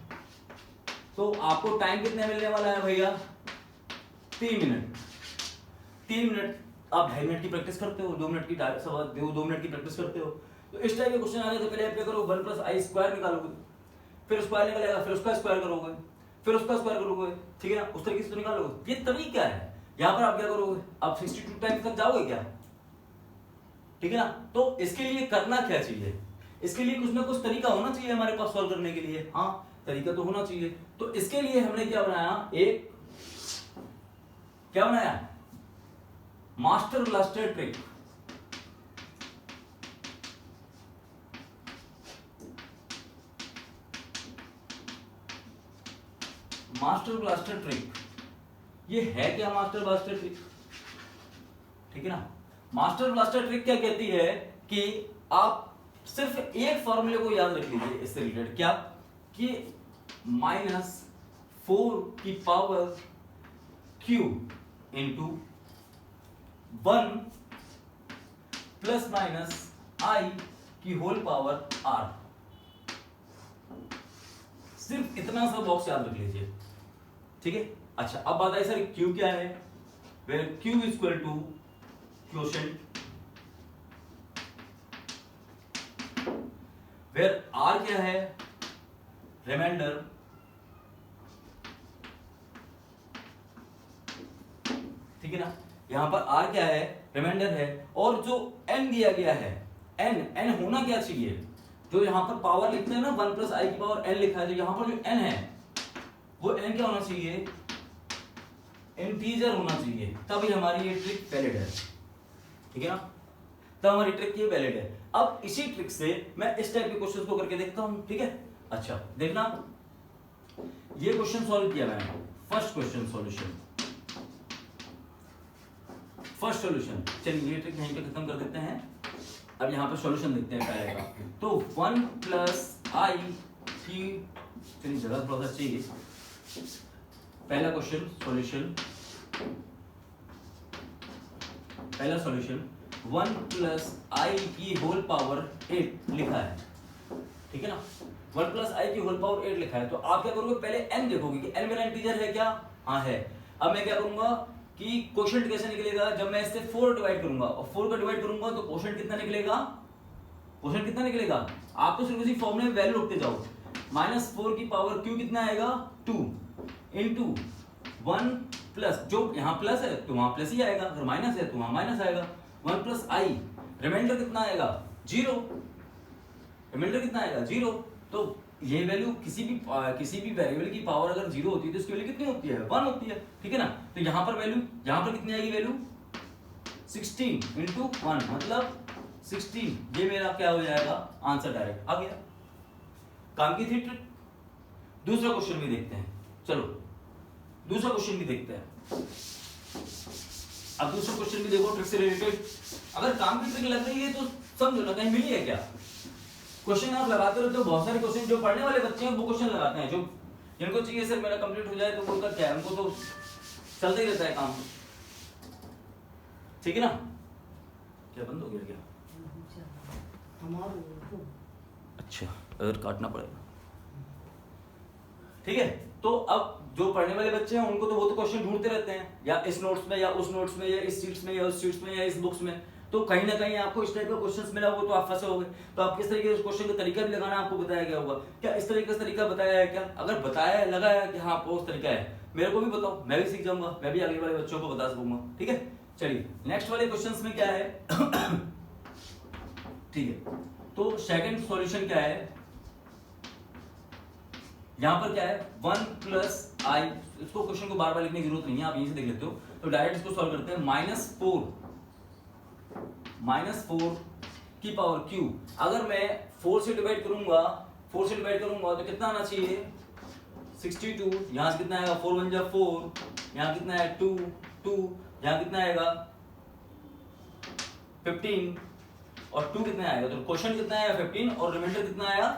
तो आपको टाइम कितने मिलने वाला है भैया, 3 मिनट। 3 मिनट आप 2.5 मिनट की प्रैक्टिस करते हो, 2 मिनट की 2 मिनट की प्रैक्टिस करते हो, तो इस टाइप के क्वेश्चन आ गए तो पहले आप क्या करो, 1 प्लस आई स्क्वायर निकालोगे, फिर स्क्वायर निकलेगा, फिर उसका स्क्वायर करोगे, फिर उसका स्क्वायर करोगे, ठीक है ना, उस तरीके से तो निकालोगे। ये तरीका है, यहां पर आप क्या करोगे, आप 62 टाइम्स तक जाओगे क्या, ठीक है ना। तो इसके लिए करना क्या चाहिए, इसके लिए कुछ ना कुछ तरीका होना चाहिए हमारे पास सॉल्व करने के लिए, हाँ तरीका तो होना चाहिए। तो इसके लिए हमने क्या बनाया, एक क्या बनाया, master blaster trick. Master blaster trick, ये है क्या मास्टर ब्लास्टर ट्रिक, ठीक है ना। मास्टर ब्लास्टर ट्रिक क्या कहती है कि आप सिर्फ एक फॉर्मूले को याद रख लीजिए इससे रिलेटेड, क्या कि -4 की power q into 1 plus minus आई की होल पावर r, सिर्फ इतना सा बॉक्स याद रख लीजिए, ठीक है। अच्छा अब बात आई सर q क्या है, where q equal to quotient, where r क्या है, रिमाइंडर, ठीक है ना, यहां पर r क्या है, रिमाइंडर है, और जो n दिया गया है, n होना क्या चाहिए, जो यहां पर पावर लिखते हैं ना 1 प्लस आई की पावर n लिखा है, तो यहां पर जो n है वो n क्या होना चाहिए, इंटीजर होना चाहिए, तभी हमारी ये ट्रिक वैलिड है, ठीक है ना, तब हमारी ट्रिक ये वैलिड है। अब इसी ट्रिक से मैं इस टाइप के क्वेश्चंस को करके देखता हूं, ठीक है। अच्छा देखना, ये क्वेश्चन सॉल्व किया मैंने, first question solution, first solution. चलिए ये ट्रिक यहीं पे खत्म कर देते हैं। अब यहाँ पे सॉल्यूशन देखते हैं पहले का। तो 1 प्लस आई की, चलिए जगह थोड़ा सा चाहिए। पहला क्वेश्चन सॉल्यूशन, पहला सॉल्यूशन 1 प्लस आई की होल पावर 8 लिखा है, ठीक है ना। 1 प्लस आई की होल पावर 8 लिखा है। तो आप क्या करोगे, पहले n देखोगे कि n मेरा इंटीजर है क्या, हाँ है। अब मैं क्या करूंगा कि क्वोशंट कैसे निकलेगा, जब मैं इससे 4 डिवाइड करूंगा और 4 का डिवाइड करूंगा तो क्वोशंट कितना निकलेगा, क्वोशंट कितना निकलेगा। आप तो सिर्फ उसी फॉर्मूले में वैल्यू रखते जाओ। -4 की पावर q कितना आएगा 2 इंटू 1 प्लस, जो यहाँ प्लस है तो वहां प्लस ही आएगा, अगर माइनस है तो वहां माइनस आएगा। 1 प्लस आई, रिमाइंडर कितना आएगा 0, रिमाइंडर कितना आएगा 0। तो ये वैल्यू किसी भी वेरिएबल की पावर अगर 0 होती है तो इसकी वैल्यू कितनी होती है 1 होती है, ठीक है ना। तो यहाँ पर वैल्यू, यहाँ पर कितनी आएगी वैल्यू 16 इंटू 1 मतलब 16। ये मेरा क्या हो जाएगा आंसर, डायरेक्ट आ गया। काम की थी ट्रिक। दूसरा क्वेश्चन भी देखते हैं, चलो दूसरा क्वेश्चन भी देखते हैं। अब दूसरा क्वेश्चन भी देखो ट्रिक से रिलेटेड। अगर काम की ट्रिक लग रही है तो समझो ना कहीं मिली है क्या। क्वेश्चन आप लगाते रहते हो, बहुत सारे क्वेश्चन जो पढ़ने वाले बच्चे हैं वो क्वेश्चन लगाते हैं, जो जिनको चाहिए सर मेरा कंप्लीट हो जाए तो वो उनका क्या है, उनको तो चलता ही रहता है काम, ठीक है ना। क्या बंद हो गया क्या, अच्छा अगर काटना पड़ेगा, ठीक है। तो अब जो पढ़ने वाले बच्चे हैं उनको तो वो तो क्वेश्चन ढूंढते रहते हैं, या इस नोट्स में या उस नोट्स में या इस शीट्स में या उस शीट्स में या इस बुक्स में। तो कहीं ना कहीं आपको इस टाइप का क्वेश्चंस मिला होगा तो आप फंसे होंगे। तो आप किस तरीके से क्वेश्चन का तरीका भी लगाना आपको बताया गया होगा। क्या इस तरीके से तरीका बताया है क्या, अगर बताया है लगा है कि हाँ आपको उस तरीका है, मेरे को भी बताओ, मैं भी सीख जाऊंगा, मैं भी आगे वाले बच्चों को बता सकूंगा, ठीक है। चलिए नेक्स्ट वाले क्वेश्चन में क्या है ठीक है। तो सेकंड सॉल्यूशन क्या है, यहां पर क्या है 1 प्लस आई, इसको क्वेश्चन को बार बार लिखने की जरूरत नहीं है, आप यहीं से देख लेते हो। तो डायरेक्ट इसको सॉल्व करते हैं। -4 की पावर q, अगर मैं 4 से डिवाइड करूंगा, 4 से डिवाइड करूंगा तो कितना आना चाहिए 62। यहां से कितना आएगा 4 1 जा 4, यहां कितना है 2 2, यहां कितना आएगा 15 और 2 कितना आएगा, तो क्वेश्चन कितना आएगा 15 और रिमाइंडर कितना आया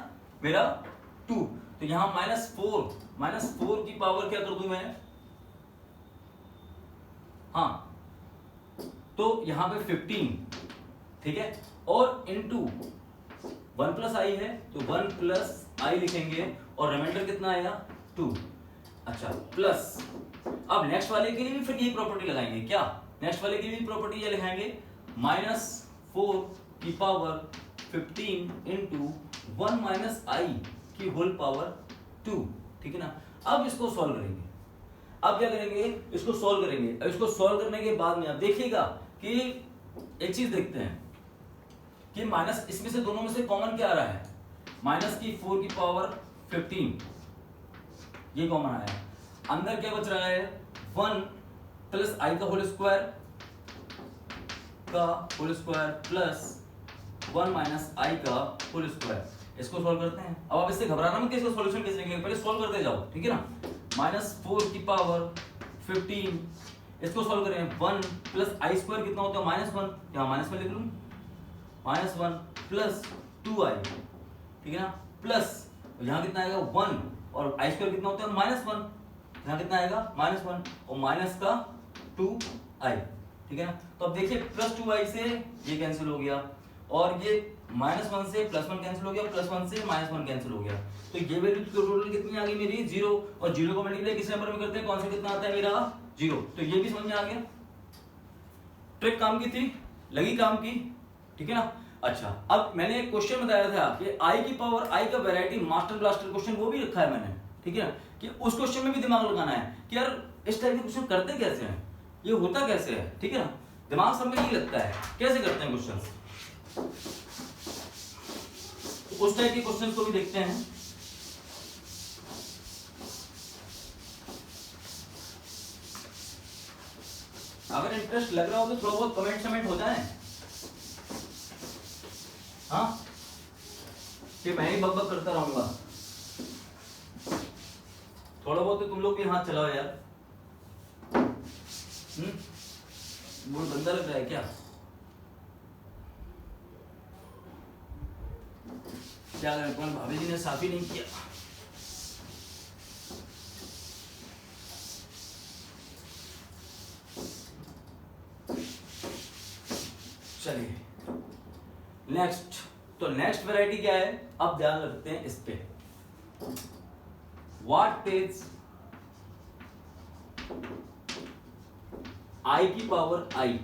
मेरा 2। तो यहां -4 की पावर क्या कर दूं मैं, हाँ तो यहां पे 15, ठीक है, और इनटू 1 प्लस आई है तो 1 प्लस आई लिखेंगे और रिमाइंडर कितना आएगा 2। अच्छा प्लस, अब नेक्स्ट वाले के लिए भी फिर यही प्रॉपर्टी लगाएंगे क्या, नेक्स्ट वाले के लिए भी प्रॉपर्टी ये लगाएंगे -4 की पावर 15 इंटू 1 माइनस आई की होल पावर 2, ठीक है ना। अब इसको सॉल्व करेंगे, अब क्या करेंगे इसको सॉल्व करेंगे। अब इसको सॉल्व करने के बाद में आप देखिएगा कि एक चीज देखते हैं कि माइनस, इसमें से दोनों में से कॉमन क्या आ रहा है, माइनस की 4 की पावर 15 ये कॉमन आया। अंदर क्या बच रहा है 1 प्लस आई का होल स्क्वायर प्लस 1 माइनस आई का होल स्क्वायर। इसको सॉल्व करते हैं। अब आप इससे घबराना मत कि इसका सॉल्यूशन कैसे निकलेगा, पहले सॉल्व करते जाओ, ठीक है ना। -4 की पावर 15, इसको सॉल्व करें 1 प्लस आई स्क्वायर कितना होता है -1, यहाँ -1 लिख लूं, -1 प्लस 2i, ठीक है ना, प्लस यहाँ कितना आएगा 1 और आई स्क्वायर कितना होता है -1, यहाँ कितना आएगा -1 और माइनस का 2i, ठीक है ना। तो अब देखिए प्लस 2i से ये कैंसिल हो गया और ये -1 से +1 कैंसिल हो गया, +1 से -1 कैंसिल हो गया। तो ये वैल्यू टोटल कितनी आ गई मेरी 0, और 0 को मल्टीप्लाई किस नंबर में करते हैं, कौन सा कितना आता है मेरा 0। तो ये भी समझ में आ गया, ट्रिक काम की थी, लगी काम की, ठीक है ना। अच्छा अब मैंने एक क्वेश्चन बताया था कि आई की पावर आई का वैरायटी मास्टर ब्लास्टर क्वेश्चन वो भी रखा है मैंने, ठीक है ना, कि उस क्वेश्चन में भी दिमाग लगाना है कि यार इस टाइप के क्वेश्चन करते कैसे हैं, ये होता कैसे है, ठीक है ना। दिमाग सब में यही लगता है कैसे करते हैं क्वेश्चन, उस टाइप के क्वेश्चन को भी देखते हैं। अगर इंटरेस्ट लग रहा हो तो थोड़ा बहुत कमेंट हो जाए, हाँ कि मैं ही बक करता रहूंगा, थोड़ा बहुत तो तुम लोग भी हाथ चलाओ यार। मूड गंदा लग रहा है क्या? क्या करें, कौन भाभी जी ने साफ ही नहीं किया। चलिए नेक्स्ट, तो नेक्स्ट वैरायटी क्या है, अब ध्यान रखते हैं इस पे। व्हाट इज आई की पावर आई,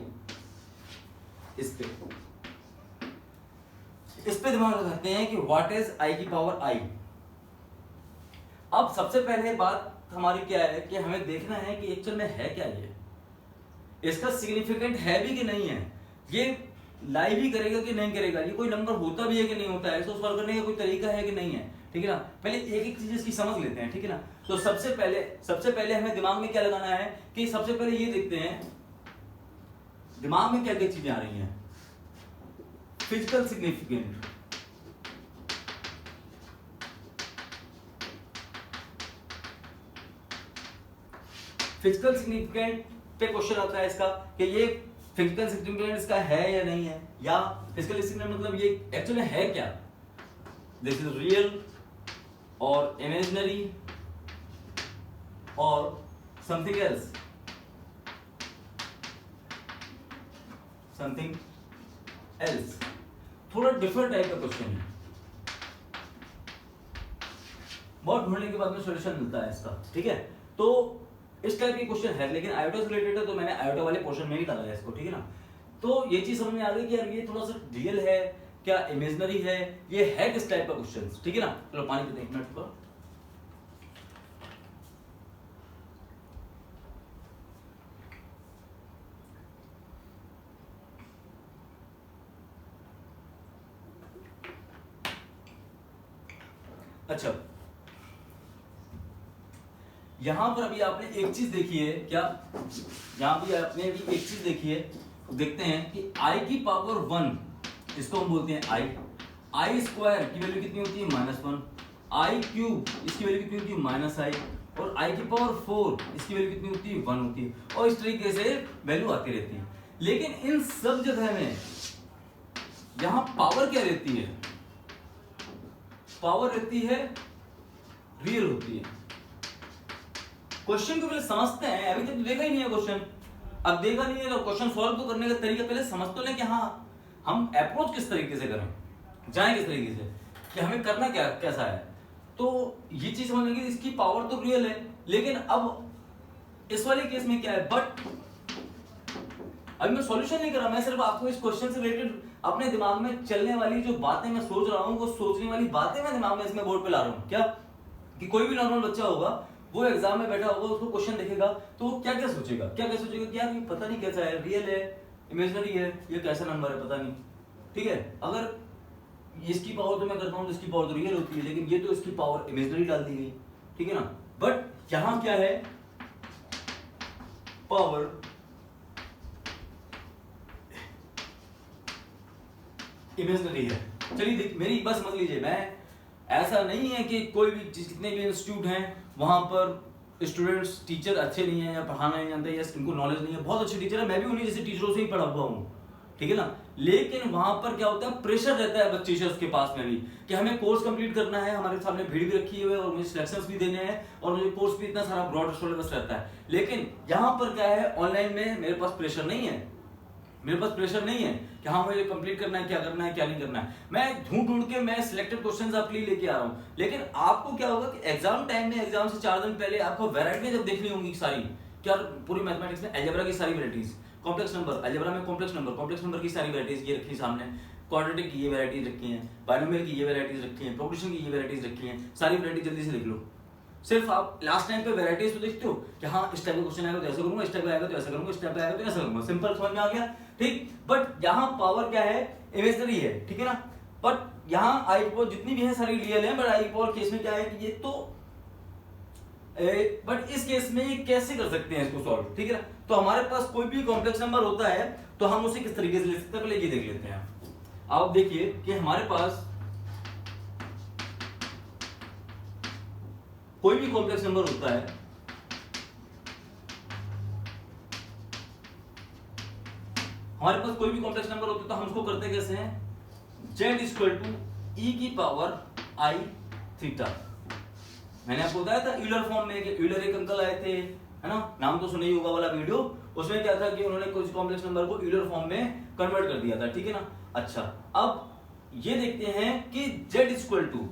इस पे दिमाग लगाते हैं कि व्हाट इज आई की पावर आई। अब सबसे पहले बात हमारी क्या है कि हमें देखना है कि एक्चुअल में है क्या ये, इसका सिग्निफिकेंट है भी कि नहीं है, ये लाई भी करेगा कि नहीं करेगा, ये कोई नंबर होता भी है कि नहीं होता है, इसको सॉल्व करने का कोई तरीका है कि नहीं है, ठीक है ना। पहले एक एक चीज इसकी समझ लेते हैं, ठीक है ना। तो सबसे पहले हमें दिमाग में क्या लगाना है कि सबसे पहले ये देखते हैं दिमाग में क्या क्या चीजें आ रही हैं। फिजिकल सिग्निफिकेंट, फिजिकल सिग्निफिकेंट पे क्वेश्चन आता है इसका कि ये फिजिकल सिग्निफिकेंट इसका है या नहीं है, या फिजिकल सिग्निफिकेंट मतलब ये एक्चुअली है क्या, दिस इज रियल और इमेजिनरी और समथिंग एल्स, थोड़ा डिफरेंट टाइप का क्वेश्चन है, बहुत ढूंढने के बाद में सॉल्यूशन मिलता है इसका, ठीक है। तो इस टाइप के क्वेश्चन है, लेकिन आयोटा से रिलेटेड है तो मैंने आयोटा वाले पोर्शन में ही डाला है इसको, ठीक है ना। तो ये चीज समझ में आ गई कि यार ये थोड़ा सा रियल है क्या इमेजिनरी है, ये है किस टाइप का क्वेश्चन, ठीक है ना। चलो पानी पीते हैं, एक मिनट रुको। अच्छा, यहां पर अभी आपने एक चीज देखी है क्या, यहां भी आपने अभी एक चीज देखी है, देखते हैं कि आई की पावर 1, इसको हम बोलते हैं आई स्क्वायर की वैल्यू कितनी होती है -1, आई क्यूब इसकी वैल्यू कितनी होती है -i, और आई की पावर 4 इसकी वैल्यू कितनी होती है 1 होती है, और इस तरीके से वैल्यू आती रहती है। लेकिन इन सब जगह में यहां पावर क्या रहती है, पावर रहती है रियल होती है। क्वेश्चन को पहले समझते हैं, अभी तक तो देखा ही नहीं है क्वेश्चन, अब देखा नहीं है तो क्वेश्चन सॉल्व तो करने का तरीका पहले समझ तो लें कि हाँ हम अप्रोच किस तरीके से करें, जाएं किस तरीके से, कि हमें करना क्या कैसा है। तो ये चीज समझ लेंगे, इसकी पावर तो रियल है, लेकिन अब इस वाले केस में क्या है, बट अभी मैं सॉल्यूशन नहीं कर रहा, मैं सिर्फ आपको इस क्वेश्चन से रिलेटेड अपने दिमाग में चलने वाली जो बातें मैं सोच रहा हूँ, वो सोचने वाली बातें मैं दिमाग में इसमें बोर्ड पे ला रहा हूँ। क्या कि कोई भी नॉर्मल बच्चा होगा, वो एग्जाम में बैठा होगा, उसको क्वेश्चन देखेगा तो वो क्या क्या सोचेगा कि यार ये पता नहीं कैसा है, रियल है इमेजिनरी है, ये कैसा नंबर है पता नहीं, ठीक है। अगर इसकी पावर तो मैं करता हूँ तो इसकी पावर तो रियल होती है, लेकिन ये तो इसकी पावर इमेजिनरी डाल दी गई, ठीक है ना। बट यहां क्या है, पावर इमेजिनरी है। चलिए मेरी बस समझ लीजिए, मैं ऐसा नहीं है कि कोई भी जितने भी इंस्टीट्यूट हैं वहां पर स्टूडेंट्स टीचर अच्छे नहीं है या पढ़ाना नहीं जानते या इनको नॉलेज नहीं है, बहुत अच्छे टीचर है, मैं भी उन्हीं जैसे टीचरों से ही पढ़ा हुआ हूँ, ठीक है ना। लेकिन वहां पर क्या होता है, प्रेशर रहता है टीचर्स के पास में भी कि हमें कोर्स कंप्लीट करना है, हमारे सामने भीड़ भी रखी हुई है और मुझे सिलेक्शंस भी देने हैं और मुझे कोर्स भी इतना सारा ब्रॉड सिलेबस रहता है। लेकिन यहाँ पर क्या है, ऑनलाइन में मेरे पास प्रेशर नहीं है, मेरे पास प्रेशर नहीं है कि हाँ मुझे कंप्लीट करना है, क्या करना है क्या नहीं करना है, मैं ढूंढ के मैं सिलेक्टेड क्वेश्चंस आपके लिए लेके आ रहा हूँ। लेकिन आपको क्या होगा कि एग्जाम टाइम में, एग्जाम से 4 दिन पहले आपको वैरायटी जब देखनी होंगी सारी, क्या पूरी मैथमेटिक्स में अलजेब्रा की सारी वैरायटीज, कॉम्प्लेक्स नंबर अलजेब्रा में कॉम्प्लेक्स नंबर की सारी वैरायटीज ये रखी सामने, क्वाड्रेटिक की ये वैरायटीज रखी हैं, बाइनोमियल की ये वैरायटीज रखी हैं, प्रोग्रेशन की ये वैरायटीज रखी हैं, सारी वैरायटी जल्दी से देख लो। सिर्फ आप लास्ट टाइम पे वैरायटीज तो देखते हो कि हाँ इस टाइप का क्वेश्चन आएगा तो ऐसा करूंगा, इस टाइप का आएगा तो ऐसा करूंगा, इस टाइप का आएगा तो ऐसा करूंगा, सिंपल समझ में आ गया, ठीक। बट यहाँ पावर क्या है, इमेजिनरी है, ठीक है ना। बट यहाँ आई पावर जितनी भी है सारी रियल है, बट आई पावर केस में क्या है कि ये तो बट इस केस में ये कैसे कर सकते हैं इसको सॉल्व, ठीक है ना। तो हमारे पास कोई भी कॉम्प्लेक्स नंबर होता है तो हम उसे किस तरीके से लिख सकते हैं, पहले ये देख लेते हैं। आप देखिए कि हमारे पास कोई भी कॉम्प्लेक्स नंबर होता है हमारे पास कोई भी कॉम्प्लेक्स नंबर होते तो हम उसको करते कैसे हैं, z इक्वल टू ई की पावर आई थीटा। मैंने आपको बताया था यूलर फॉर्म में, कि यूलर एक अंकल आए थे, है ना, नाम तो सुना ही होगा वाला वीडियो, उसमें क्या था कि उन्होंने कुछ कॉम्प्लेक्स नंबर को यूलर फॉर्म में कन्वर्ट कर दिया था, ठीक है ना। अच्छा, अब ये देखते हैं कि z इक्वल टू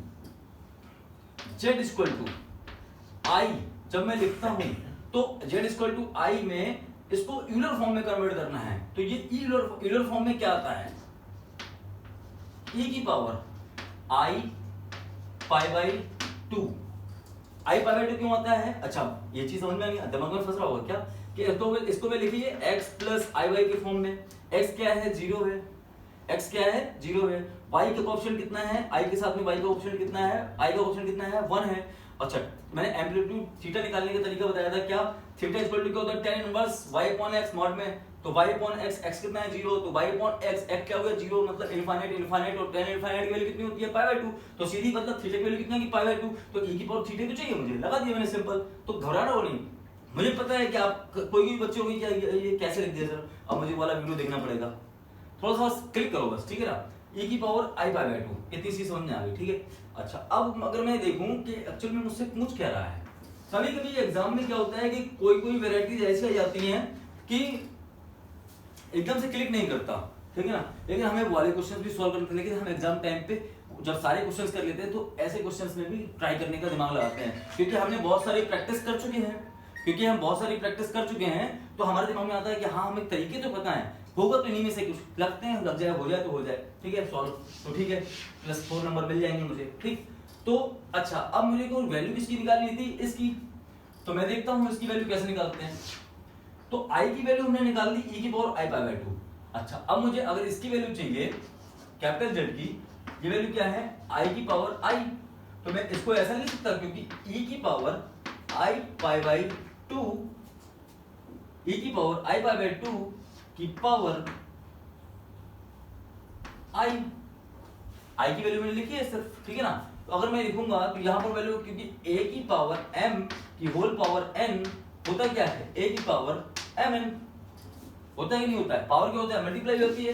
आई जब मैं लिखता हूं तो z इक्वल टू आई में इसको यूलर फॉर्म में कन्वर्ट करना है, तो ये यूलर फॉर्म में क्या आता है, e की power i pi by 2। i pi by 2 क्यों आता है, अच्छा ये चीज समझ में नहीं, दिमाग में फंस रहा होगा क्या, कि तो इसको मैं लिखिए x प्लस आई वाई के फॉर्म में। x क्या है, 0 है, x क्या है, 0 है, y का ऑप्शन कितना है, i के साथ में y का ऑप्शन कितना है, i का ऑप्शन कितना है, 1 है। अच्छा, मैंने एम्पलीट्यूड थीटा निकालने का तरीका बताया था, क्या थीटा इक्वल टू क्या होता है, tan inverse y upon x mod में, तो y अपॉन x, x कितना है 0, तो y अपॉन x, x क्या हो गया 0, मतलब इनफाइनाइट इनफाइनाइट, और tan इनफाइनाइट की वैल्यू कितनी होती है पाई बाई 2, तो सीधी मतलब थीटा की वैल्यू कितनी है पाई बाई 2, तो e की पावर थीटा तो चाहिए मुझे, लगा दिया मैंने सिंपल, तो घबराना हो नहीं। मुझे पता है कि आप कोई भी बच्चे होंगे क्या ये कैसे लिख दिया सर, अब मुझे वाला वीडियो देखना पड़ेगा, थोड़ा सा क्लिक करो बस, ठीक है ना, e की पावर i पाई बाई 2, इतनी सी समझ में आ गई, ठीक है। अच्छा, अब अगर मैं देखूं कि एक्चुअल में मुझसे पूछ क्या रहा है, कभी कभी एग्जाम में क्या होता है कि कोई वैरायटीज ऐसी आ जाती हैं कि एकदम से क्लिक नहीं करता, ठीक है ना, लेकिन हमें वाले क्वेश्चंस भी सॉल्व करने थे, लेकिन हम एग्जाम टाइम पे जब सारे क्वेश्चंस कर लेते हैं तो ऐसे क्वेश्चंस में भी ट्राई करने का दिमाग लगाते हैं, क्योंकि हमने बहुत सारी प्रैक्टिस कर चुके हैं, तो हमारे दिमाग में आता है कि हाँ हमें तरीके तो पता है, होगा तो इन्हीं में से कुछ, लगते हैं लग जाए, हो जाए तो हो जाए, ठीक है, सॉल्व तो ठीक है, +4 नंबर मिल जाएंगे मुझे, ठीक। तो अच्छा, अब मुझे को वैल्यू किसकी निकालनी थी, इसकी, तो मैं देखता हूँ इसकी वैल्यू कैसे निकालते हैं। तो i की वैल्यू हमने निकाल दी e की पावर i पाई बाई 2। अच्छा, अब मुझे अगर इसकी वैल्यू चाहिए कैपिटल Z की, ये वैल्यू क्या है i की पावर i, तो मैं इसको ऐसा लिख सकता, क्योंकि e की power i pi by 2, e की पावर i पाई बाई 2 की पावर i की वैल्यू मैंने लिखी है सिर्फ, ठीक है ना। तो अगर मैं लिखूंगा तो यहां पर वैल्यू, क्योंकि a की पावर m की होल पावर n होता क्या है, a की पावर mn होता है कि नहीं होता है, पावर क्या होता है, मल्टीप्लाई होती है,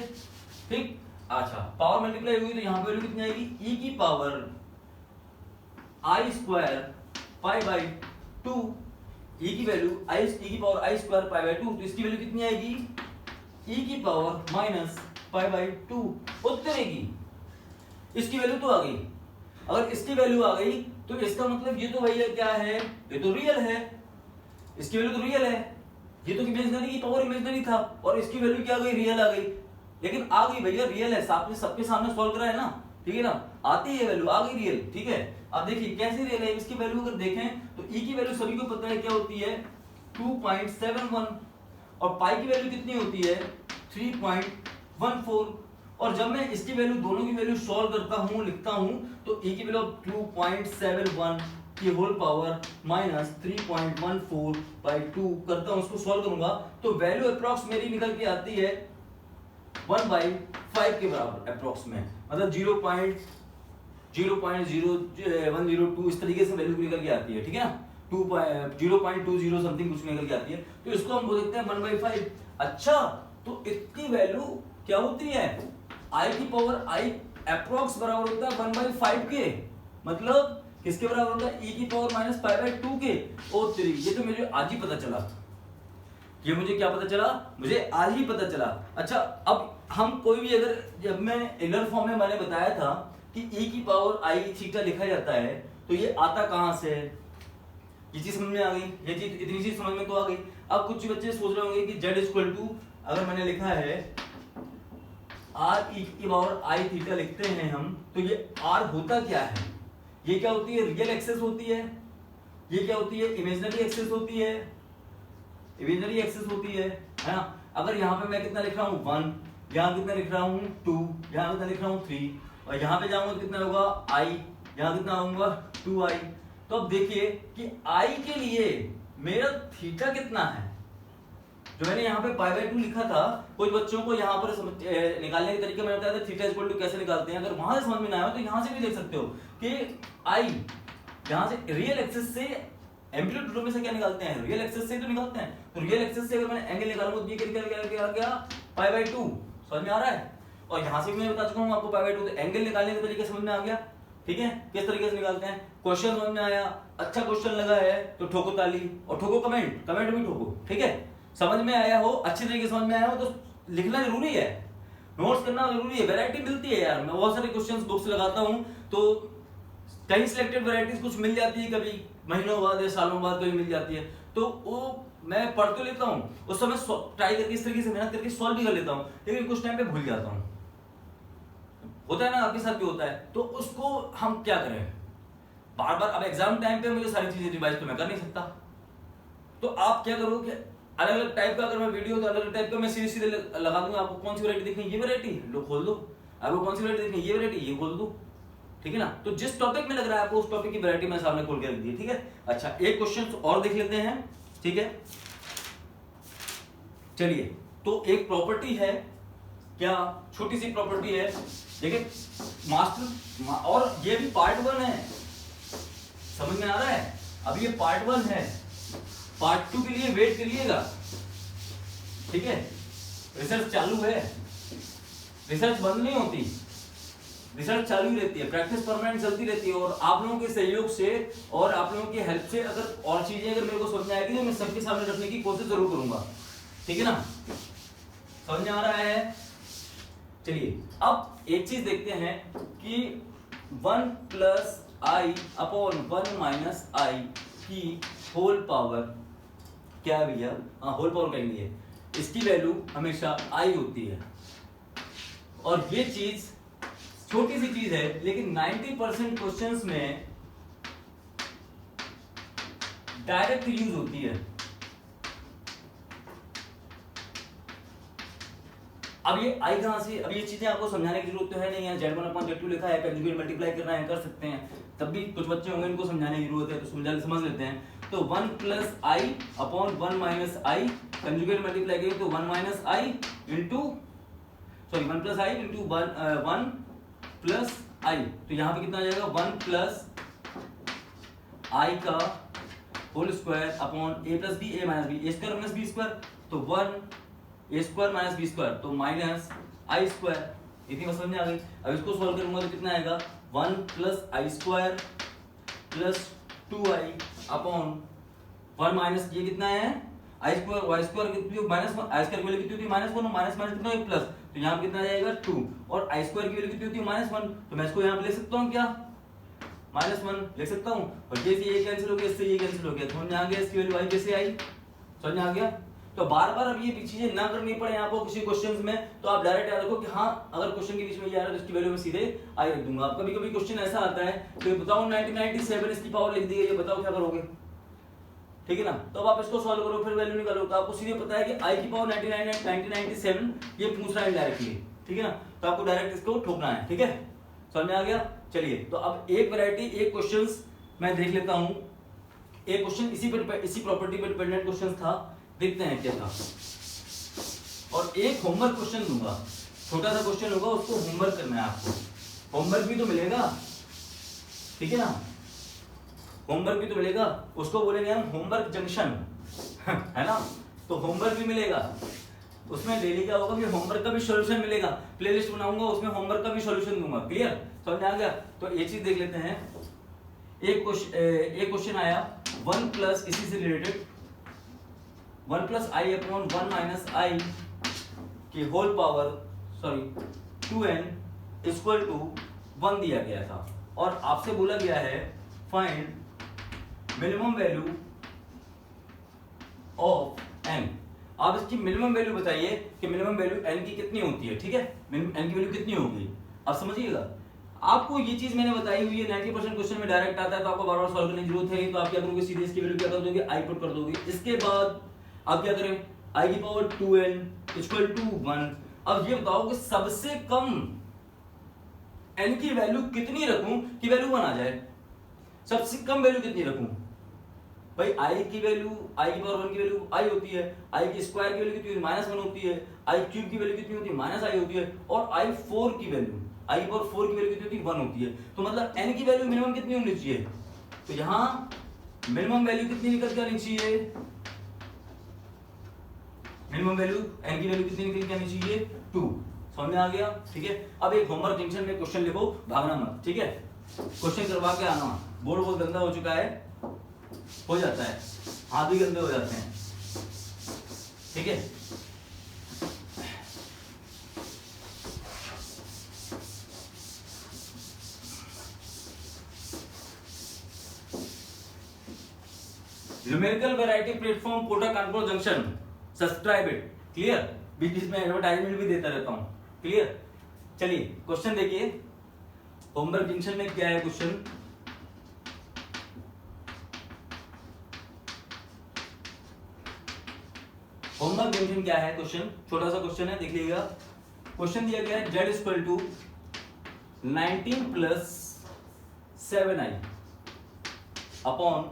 ठीक। अच्छा, पावर मल्टीप्लाई होगी तो यहाँ पे वैल्यू कितनी आएगी, e की power i square pi by 2, e की वैल्यू e की power i square pi by 2, तो इसकी वैल्यू कितनी आएगी, e की पावर माइनस पाई बाई 2 उतरेगी, इसकी वैल्यू तो आ गई। अगर इसकी वैल्यू आ गई तो इसका मतलब ये तो भैया क्या है, ये तो रियल है, इसकी वैल्यू तो रियल है, ये तो इमेजिनरी की पावर इमेजिनरी था, और इसकी वैल्यू क्या आ गई, रियल आ गई, लेकिन आ गई भैया रियल है, आपने सबके सामने सॉल्व करा है ना, ठीक है ना, आती है वैल्यू, आ गई रियल, ठीक है। अब देखिए कैसे रियल है, इसकी वैल्यू अगर देखें तो e की वैल्यू सभी को पता है क्या होती है 2.71, और पाई की वैल्यू कितनी होती है 3.14, और जब मैं इसकी वैल्यू दोनों की वैल्यू सॉल्व करता हूं, लिखता हूं, तो e की वैल्यू 2.71 की होल पावर माइनस 3.14 बाई 2 करता हूं, उसको सॉल्व करूंगा तो वैल्यू अप्रॉक्स मेरी निकल के आती है 1/5 के बराबर अप्रॉक्स में, मतलब 0.0102 इस तरीके से वैल्यू निकल के आती है, ठीक है ना, 0.20 समथिंग कुछ निकल के आती है, तो इसको हम बोल सकते हैं 1/5। अच्छा, तो इतनी वैल्यू क्या होती है, i की पावर i अप्रॉक्स बराबर होता है 1/5 के, मतलब किसके बराबर होता है, e की पावर माइनस पाई बाई 2 के। ओ तेरी, ये तो मुझे आज ही पता चला, ये मुझे क्या पता चला, मुझे आज ही पता चला। अच्छा, अब हम कोई भी अगर, जब मैं यूलर फॉर्म में मैंने बताया था कि e की पावर i थीटा लिखा जाता है, तो ये आता कहां से, ये चीज समझ में आ गई, ये चीज इतनी चीज समझ में तो आ गई। अब कुछ बच्चे सोच रहे होंगे कि z इक्वल टू, अगर मैंने लिखा है r e की पावर i थीटा लिखते हैं हम, तो ये r होता क्या है, ये क्या होती है, रियल एक्सेस होती है, ये क्या होती है, इमेजिनरी एक्सेस होती है, इमेजिनरी एक्सेस होती है ना। अगर यहाँ पे मैं कितना लिख रहा हूँ 1, यहाँ कितना लिख रहा हूँ 2, यहाँ कितना लिख रहा हूँ 3, और यहाँ पे जाऊंगा तो कितना होगा i, यहाँ कितना होगा 2i। तो अब देखिए कि i के लिए मेरा थीटा कितना है, जो मैंने यहाँ पे पाई बाई 2 लिखा था, कुछ बच्चों को यहाँ पर निकालने के तरीके मैंने बताया था थीटा इक्वल टू कैसे निकालते हैं, अगर वहां से समझ में ना आया तो यहाँ से भी देख सकते हो कि i यहाँ से रियल एक्सेस से एम्पलीट्यूड में से क्या निकालते हैं, रियल एक्सेस से तो निकालते हैं, तो रियल एक्सेस से अगर मैंने एंगल निकालूंगा तो ये क्या निकल गया पाई बाई 2, समझ में आ रहा है। और यहां से भी मैं बता चुका हूं आपको पाई बाई 2, तो एंगल निकालने का तरीका समझ में आ गया, ठीक है, किस तरीके से निकालते हैं। क्वेश्चन समझ में आया, अच्छा क्वेश्चन लगा है तो ठोको ताली और ठोको कमेंट, कमेंट भी ठोको, ठीक है। समझ में आया हो, अच्छी तरीके से समझ में आया हो तो लिखना जरूरी है, नोट्स करना जरूरी है। वैरायटी मिलती है यार, मैं बहुत सारे क्वेश्चंस बुक से लगाता हूं तो कई सिलेक्टेड वैरायटीज कुछ मिल जाती है, कभी महीनों बाद या सालों बाद कभी मिल जाती है, तो वो मैं पढ़ तो लेता हूँ, उस समय ट्राई करके इस तरीके से मेहनत करके सॉल्व भी कर लेता हूँ, लेकिन कुछ टाइम पे भूल जाता हूँ, होता है ना, आपके साथ भी होता है। तो उसको हम क्या करें, बार बार, अब एग्जाम टाइम पे मुझे सारी चीजें रिवाइज तो मैं कर नहीं सकता, तो आप क्या करो कि अलग अलग टाइप का, अगर मैं वीडियो तो अलग अलग टाइप का मैं सीधे सीधे लगा दूंगा। आपको कौन सी वैरायटी देखनी है, ये वैरायटी लो खोल दो, आपको कौन सी वैरायटी देखनी है, ये वैरायटी, ये खोल दो, ठीक है ना। तो जिस टॉपिक में लग रहा है आपको, उस टॉपिक की वैरायटी मैं सामने खोल के रख दी, ठीक है। अच्छा, एक क्वेश्चन और देख लेते हैं, ठीक है। चलिए, तो एक प्रॉपर्टी है, क्या छोटी सी प्रॉपर्टी है, देखिए मास्टर, और ये भी पार्ट 1 है, समझ में आ रहा है। अब ये पार्ट 1 है, पार्ट 2 के लिए वेट करिएगा, ठीक है। रिसर्च चालू है, रिसर्च बंद नहीं होती, रिसर्च चालू ही रहती है, प्रैक्टिस परमानेंट चलती रहती है। और आप लोगों के सहयोग से और आप लोगों की हेल्प से अगर और चीजें अगर मेरे को समझ में आएगी तो मैं सबके सामने रखने की कोशिश जरूर करूंगा, ठीक है ना, समझ में आ रहा है। चलिए, अब एक चीज देखते हैं कि 1 प्लस आई अपॉन 1 माइनस आई की होल पावर क्या है भैया, हाँ होल पावर कहेंगे, इसकी वैल्यू हमेशा आई होती है। और ये चीज छोटी सी चीज है, लेकिन 90% क्वेश्चंस में डायरेक्ट यूज होती है। अब ये आई कहां से, अब ये चीजें आपको समझाने की जरूरत तो है नहीं है, Z1 अपॉन Z2 लिखा है, कंजुगेट मल्टीप्लाई करना है, कर सकते हैं, तब भी कुछ बच्चे होंगे इनको समझाने की जरूरत है, तो समझ लेते हैं। तो 1 plus I upon 1 minus I, conjugate multiply करें तो 1 माइनस आई इंटू, सॉरी 1 प्लस आई इंटू 1 प्लस आई, तो यहां पे कितना आ जाएगा 1 प्लस आई का होल स्क्वायर अपॉन ए प्लस बी, ए माइनस बी, ए स्क्वायर माइनस बी स्क्वायर, तो 1 ए स्क्वायर माइनस बी स्क्वायर, तो माइनस आई स्क्वायर, इतनी बात समझ में आ गई। अब इसको सॉल्व करूंगा तो कितना आएगा 1 plus i square plus 2i upon 1 minus, ये कितना है आई स्क्वायर, वाई स्क्वायर कितनी माइनस, आई स्क्वायर की वैल्यू कितनी होती है -1, माइनस माइनस कितना है प्लस, तो यहाँ पे कितना आ जाएगा 2, और आई स्क्वायर की वैल्यू कितनी होती है -1, तो मैं इसको यहाँ पे लिख सकता हूँ क्या -1 लिख सकता हूँ, और ये कैंसिल हो गया, इससे ये कैंसिल हो गया, समझ में आ गया इसकी वैल्यू आई कैसे आई, समझ में आ गया। तो बार बार अब ये चीजें ना करनी पड़े आपको किसी क्वेश्चंस में, तो आप डायरेक्ट याद रखो कि हाँ अगर क्वेश्चन के बीच में ये आ रहा है तो इसकी वैल्यू में सीधे आई रख दूंगा। आप कभी कभी क्वेश्चन ऐसा आता है कि बताओ 1997 इसकी पावर लिख दी है, ये बताओ क्या करोगे, ठीक है ना। तो अब आप इसको सॉल्व करो, फिर वैल्यू निकालो, तो आपको सीधे पता है कि आई की पावर 1997 ये पूछ रहा है डायरेक्टली, ठीक है ना, तो आपको डायरेक्ट इसको ठोकना है, ठीक है, समझ में आ गया। चलिए, तो अब एक वैरायटी, एक क्वेश्चंस मैं देख लेता हूं, एक क्वेश्चन इसी प्रॉपर्टी पर डिपेंडेंट क्वेश्चन था, देखते हैं क्या था। और एक होमवर्क क्वेश्चन दूंगा, छोटा सा क्वेश्चन होगा, उसको होमवर्क करना है आपको, होमवर्क भी तो मिलेगा, ठीक है ना, होमवर्क भी तो मिलेगा, उसको बोलेंगे हम होमवर्क जंक्शन है ना, तो होमवर्क भी मिलेगा, उसमें डेली क्या होगा कि होमवर्क का भी सॉल्यूशन मिलेगा, प्लेलिस्ट बनाऊंगा उसमें होमवर्क का भी सॉल्यूशन दूंगा, क्लियर, समझ में आ गया। तो ये चीज देख लेते हैं, एक क्वेश्चन आया 1 प्लस, इसी से related 1 plus I upon 1 minus आई की whole power, sorry 2n equal to 1 दिया गया था, और आपसे बोला गया है find minimum value of n। आप इसकी मिनिमम वैल्यू बताइए कि मिनिमम वैल्यू n की कितनी होती है, ठीक है, n की वैल्यू कितनी होगी, आप समझिएगा। आपको ये चीज मैंने बताई हुई है, 90% क्वेश्चन में डायरेक्ट आता है, तो आपको बार-बार सॉल्व करने की जरूरत है, तो आप क्या करोगे, सीधे इसकी वैल्यू क्या कर दोगे, i पुट कर दोगे। इसके बाद आप क्या करें, i की पावर 2n इक्वल टू 1। अब ये बताओ कि सबसे कम n की वैल्यू कितनी रखूं कि वैल्यू 1 आ जाए, सबसे कम वैल्यू कितनी रखूं भाई, i की वैल्यू, i की पावर 1 की वैल्यू i होती है, i की स्क्वायर की वैल्यू कितनी होती है -1 होती है, i क्यूब की वैल्यू कितनी होती है -i होती है, और i4 की वैल्यू, i की पावर 4 की वैल्यू कितनी होती है 1 होती है। तो मतलब n की वैल्यू मिनिमम कितनी होनी चाहिए, तो यहाँ मिनिमम वैल्यू कितनी निकल के आनी चाहिए, मिनिमम वैल्यू n की वैल्यू कितनी निकल के आनी चाहिए 2। समझ में आ गया, ठीक है। अब एक होमवर्क जंक्शन में क्वेश्चन लिखो, भागना मत, ठीक है। क्वेश्चन करवा के आना, बोर्ड बहुत गंदा हो चुका है, हो जाता है, हाथ भी गंदे हो जाते हैं, ठीक है। Numerical variety platform Kota Kanpur junction, subscribe it, clear. बीच बीच में एडवर्टाइजमेंट भी देता रहता हूं, क्लियर। चलिए क्वेश्चन देखिए, होमवर्क जंक्शन में क्या है क्वेश्चन। होमवर्क जंक्शन क्या है क्वेश्चन, छोटा सा क्वेश्चन है, देख लीजिएगा। क्वेश्चन दिया गया है z equal to 19 plus 7i upon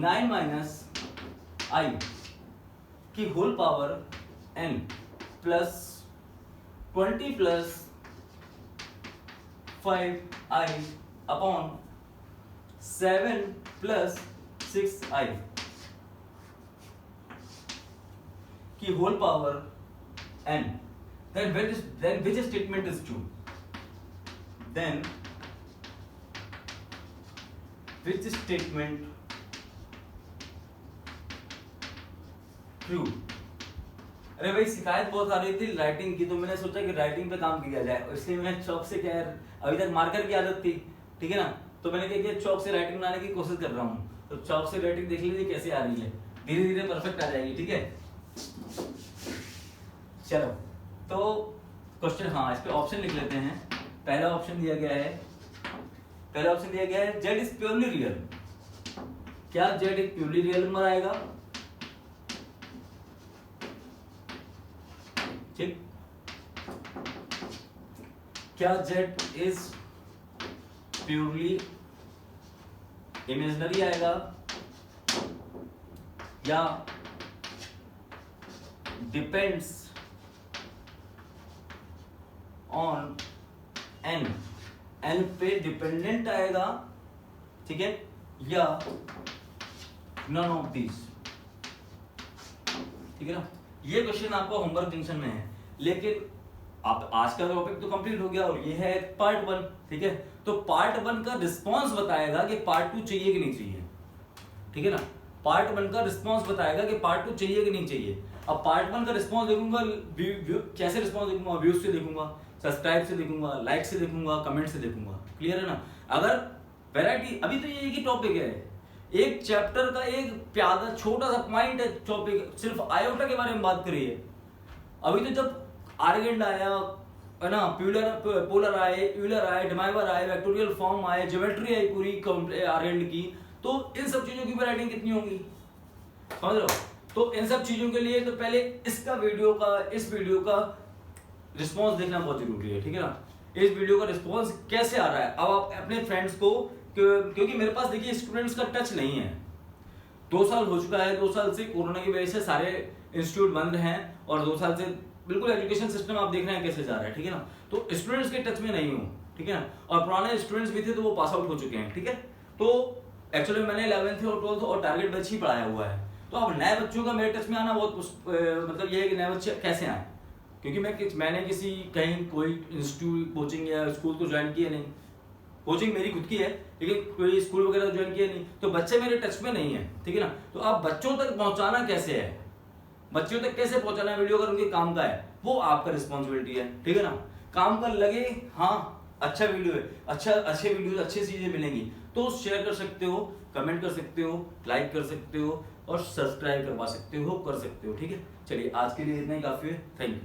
9 minus i की whole power n plus 20 plus 5i upon 7 plus 6i की whole power n, then which statement is true? Then which statement true? अरे भाई शिकायत बहुत आ रही थी राइटिंग की, तो मैंने सोचा कि राइटिंग पे काम किया जाए, इसलिए मैं चौक से क्या है, अभी तक मार्कर की आदत थी, ठीक है ना, तो मैंने क्या किया, चौक से राइटिंग बनाने की कोशिश कर रहा हूँ। तो चौक से राइटिंग देख लीजिए कैसे आ रही है, धीरे धीरे परफेक्ट आ जाएगी, ठीक है। चलो तो क्वेश्चन, हाँ इस पे ऑप्शन लिख लेते हैं। पहला ऑप्शन दिया गया है, z इज प्योरली रियल। क्या z एक प्योरली रियल नंबर आएगा? ठीक, क्या z इज प्योरली इमेजिनरी आएगा या डिपेंड्स ऑन n पे डिपेंडेंट आएगा, ठीक है, या नन ऑफ दिस, ठीक है ना। ये क्वेश्चन आपको होमवर्क जंक्शन में है, लेकिन आप आज का टॉपिक तो कंप्लीट हो गया और ये है पार्ट 1, ठीक है। तो पार्ट 1 का रिस्पॉन्स बताएगा कि पार्ट 2 चाहिए कि नहीं चाहिए, ठीक है ना। पार्ट 1 का रिस्पॉन्स बताएगा कि पार्ट 2 चाहिए कि नहीं चाहिए। अब पार्ट 1 का रिस्पॉन्स देखूंगा, कैसे रिस्पॉन्स देखूंगा, व्यूज से देखूंगा, सब्सक्राइब से देखूंगा, लाइक से देखूंगा, कमेंट से देखूंगा, क्लियर है ना। अगर वैरायटी, अभी तो ये एक ही टॉपिक है, एक चैप्टर का एक प्यादा छोटा सा पॉइंट है, टॉपिक सिर्फ आयोटा के बारे में बात करिए। अभी तो जब आर्गेंड आया है ना, पोलर आए, यूलर आए, डिमाइवर आए, वेक्टोरियल फॉर्म आए, ज्योमेट्री आई पूरी आर्गेंड की, तो इन सब चीजों की वैरायटी कितनी होगी, समझ रहे हो। तो इन सब चीजों के लिए तो पहले इस वीडियो का रिस्पॉन्स देखना बहुत जरूरी है, ठीक है ना। इस वीडियो का रिस्पॉन्स कैसे आ रहा है, अब आप अपने फ्रेंड्स को, क्योंकि मेरे पास देखिए स्टूडेंट्स का टच नहीं है, 2 साल हो चुका है, 2 साल से कोरोना की वजह से सारे इंस्टीट्यूट बंद हैं और 2 साल से बिल्कुल एजुकेशन सिस्टम आप देख रहे हैं कैसे जा रहा है, ठीक है ना। तो स्टूडेंट्स के टच में नहीं हूँ, ठीक है ना, और पुराने स्टूडेंट्स भी थे तो वो पास आउट हो चुके हैं, ठीक है। तो एक्चुअली मैंने 11th और 12th और टारगेट बैच ही पढ़ाया हुआ है, तो अब नए बच्चों का मेरे टच में आना बहुत मतलब ये है कि नए बच्चे कैसे आए, क्योंकि मैंने किसी कहीं कोई इंस्टीट्यूट कोचिंग या स्कूल तो ज्वाइन किया नहीं, कोचिंग मेरी खुद की है लेकिन कोई स्कूल वगैरह तो ज्वाइन किया नहीं, तो बच्चे मेरे टच में नहीं है, ठीक है ना। तो आप बच्चों तक पहुंचाना कैसे है, बच्चों तक कैसे पहुंचाना है वीडियो, अगर उनके काम का है वो आपका रिस्पॉन्सिबिलिटी है, ठीक है ना। काम का लगे, हाँ अच्छा वीडियो है, अच्छे वीडियो अच्छी चीजें मिलेंगी तो शेयर कर सकते हो, कमेंट कर सकते हो, लाइक कर सकते हो और सब्सक्राइब करवा सकते हो, कर सकते हो, ठीक है। चलिए आज के लिए इतना ही काफी है, थैंक यू।